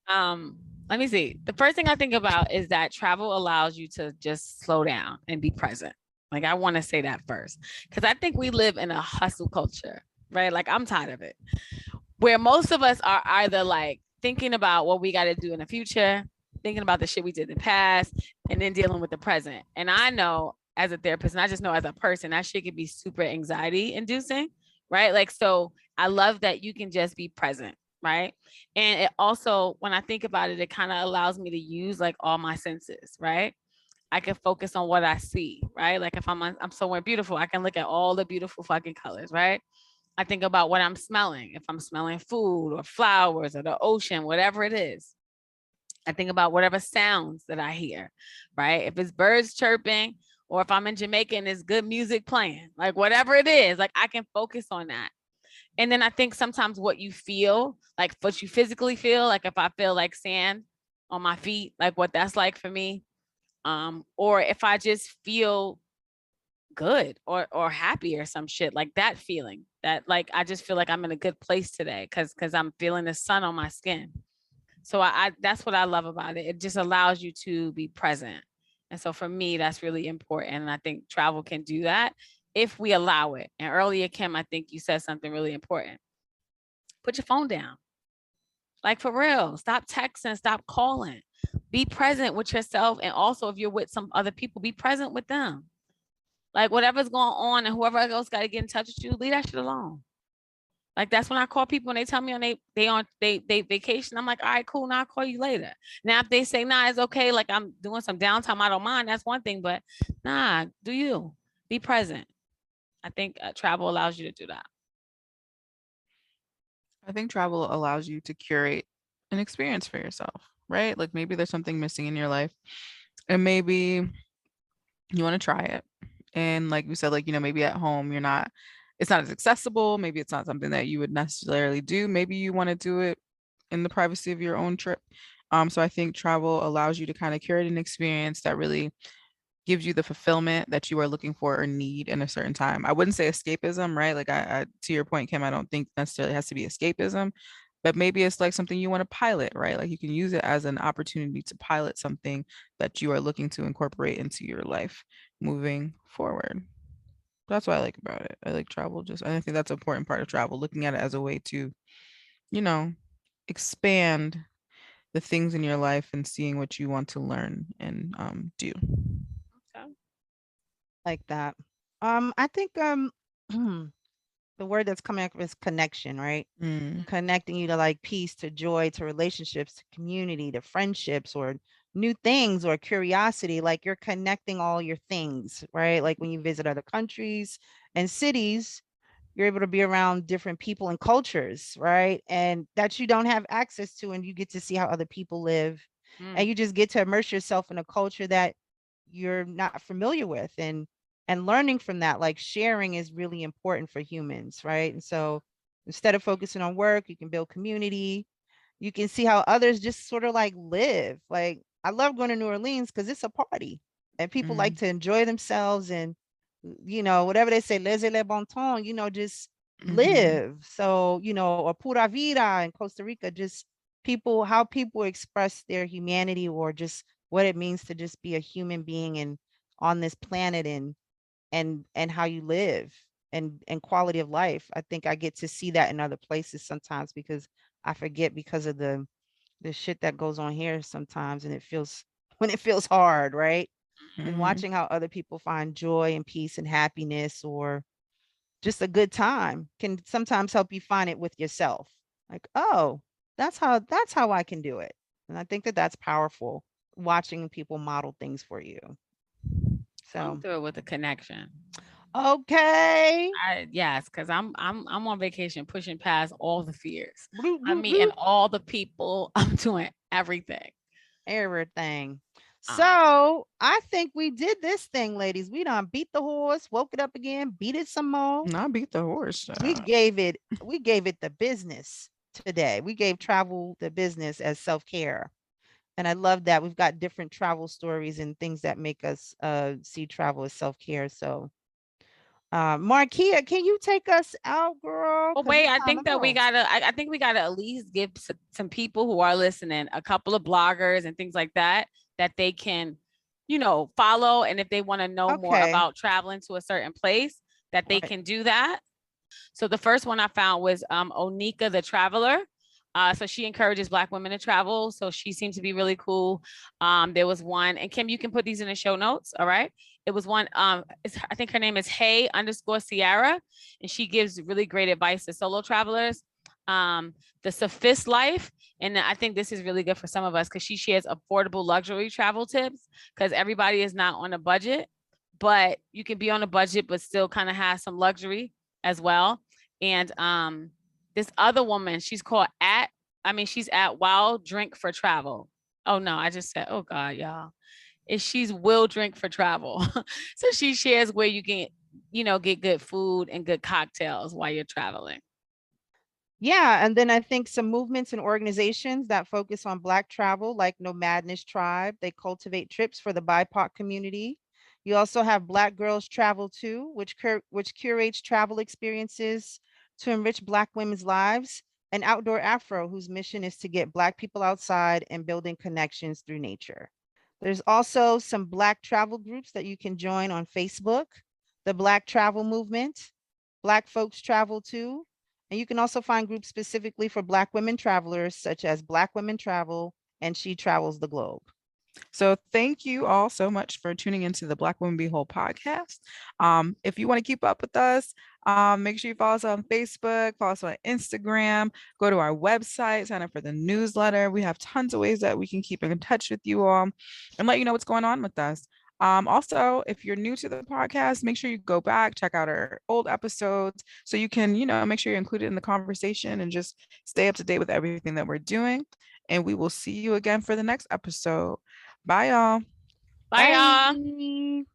Um, Let me see. The first thing I think about is that travel allows you to just slow down and be present. Like I want to say that first because I think we live in a hustle culture, right? Like I'm tired of it, where most of us are either like thinking about what we got to do in the future, thinking about the shit we did in the past, and then dealing with the present. And I know as a therapist, and I just know as a person, that shit can be super anxiety inducing, right? Like, so I love that you can just be present, right? And it also, when I think about it, it kind of allows me to use like all my senses, right? I can focus on what I see, right? Like if I'm somewhere beautiful, I can look at all the beautiful fucking colors, right? I think about what I'm smelling. If I'm smelling food or flowers or the ocean, whatever it is, I think about whatever sounds that I hear, right? If it's birds chirping or if I'm in Jamaica and there's good music playing, like whatever it is, like I can focus on that. And then I think sometimes what you feel, like what you physically feel, like if I feel like sand on my feet, like what that's like for me, or if I just feel good or happy or some shit like that feeling that like I just feel like I'm in a good place today because I'm feeling the sun on my skin. So I that's what I love about it. It just allows you to be present. And so for me, that's really important. And I think travel can do that if we allow it. And earlier, Kim, I think you said something really important. Put your phone down. Like for real. Stop texting, stop calling. Be present with yourself. And also if you're with some other people, be present with them. Like whatever's going on and whoever else got to get in touch with you, leave that shit alone. Like that's when I call people and they tell me on they vacation. I'm like, all right, cool. Now I'll call you later. Now if they say nah, it's okay. Like I'm doing some downtime, I don't mind. That's one thing, but nah, do you be present? I think travel allows you to do that. I think travel allows you to curate an experience for yourself, right? Like maybe there's something missing in your life, and maybe you want to try it. And like you said, like, maybe at home it's not as accessible. Maybe it's not something that you would necessarily do. Maybe you want to do it in the privacy of your own trip. So I think travel allows you to kind of curate an experience that really gives you the fulfillment that you are looking for or need in a certain time. I wouldn't say escapism, right? Like I to your point, Kim, I don't think necessarily has to be escapism, but maybe it's like something you want to pilot, right? Like you can use it as an opportunity to pilot something that you are looking to incorporate into your life moving forward. That's what I like about it. I like travel just I think that's an important part of travel, looking at it as a way to, you know, expand the things in your life and seeing what you want to learn and do. Okay. Like that. I think the word that's coming up is connection, right? Mm, Connecting you to like peace, to joy, to relationships, to community, to friendships, or new things, or curiosity. Like you're connecting all your things, right? Like when you visit other countries and cities, you're able to be around different people and cultures, right? And that you don't have access to, and you get to see how other people live, and Mm, you just get to immerse yourself in a culture that you're not familiar with, and learning from that. Like sharing is really important for humans, right? And so instead of focusing on work, you can build community. You can see how others just sort of like live. Like I love going to New Orleans because it's a party and people like mm, to enjoy themselves, and whatever they say, laissez le bon temps, just mhm, live. So, or pura vida in Costa Rica, just how people express their humanity, or just what it means to just be a human being and on this planet, and how you live, and quality of life. I think I get to see that in other places sometimes, because I forget, because of the shit that goes on here sometimes, and it feels when it feels hard, right? And mhm. watching how other people find joy and peace and happiness, or just a good time, can sometimes help you find it with yourself. Like, oh, that's how I can do it. And I think that that's powerful, watching people model things for you. I'm So, through it with the connection. okay. Yes, because I'm on vacation pushing past all the fears. Bloop, I'm bloop, meeting bloop. all the people. I'm doing everything. Everything. Um, So I think we did this thing, ladies. We done beat the horse, woke it up again, beat it some more. Not beat the horse. We gave it the business today. We gave travel the business as self-care. And I love that we've got different travel stories and things that make us see travel as self-care. So Marquia, can you take us out, girl? but Because wait, it's I time to think that we go. gotta. I think we gotta at least give some people who are listening a couple of bloggers and things like that that they can, follow. And if they want to know more Okay. about traveling to a certain place, that they Right. can do that. So the first one I found was Onika the Traveler. So she encourages Black women to travel. So she seemed to be really cool. There was one, and Kim, you can put these in the show notes. All right. It was one. I think her name is Hey underscore Sierra, and she gives really great advice to solo travelers. The Sophist Life, and I think this is really good for some of us because she shares affordable luxury travel tips because everybody is not on a budget, but you can be on a budget but still kind of have some luxury as well. And this other woman, she's at Wild Drink for Travel. Oh no, I just said, oh God, y'all. She's Will Drink for Travel. So she shares where you can, get good food and good cocktails while you're traveling. Yeah, and then I think some movements and organizations that focus on Black travel, like No Madness Tribe, they cultivate trips for the BIPOC community. You also have Black Girls Travel Too, which curates travel experiences to enrich Black women's lives, and Outdoor Afro, whose mission is to get Black people outside and building connections through nature. There's also some Black travel groups that you can join on Facebook, the Black Travel Movement, Black Folks Travel Too, and you can also find groups specifically for Black women travelers, such as Black Women Travel and She Travels the Globe. So thank you all so much for tuning into the Black Women Be Whole podcast. If you want to keep up with us, make sure you follow us on Facebook, follow us on Instagram, go to our website, sign up for the newsletter. We have tons of ways that we can keep in touch with you all and let you know what's going on with us. Also, if you're new to the podcast, make sure you go back, check out our old episodes so you can, make sure you're included in the conversation and just stay up to date with everything that we're doing. And we will see you again for the next episode. Bye, y'all. Bye, y'all. Bye.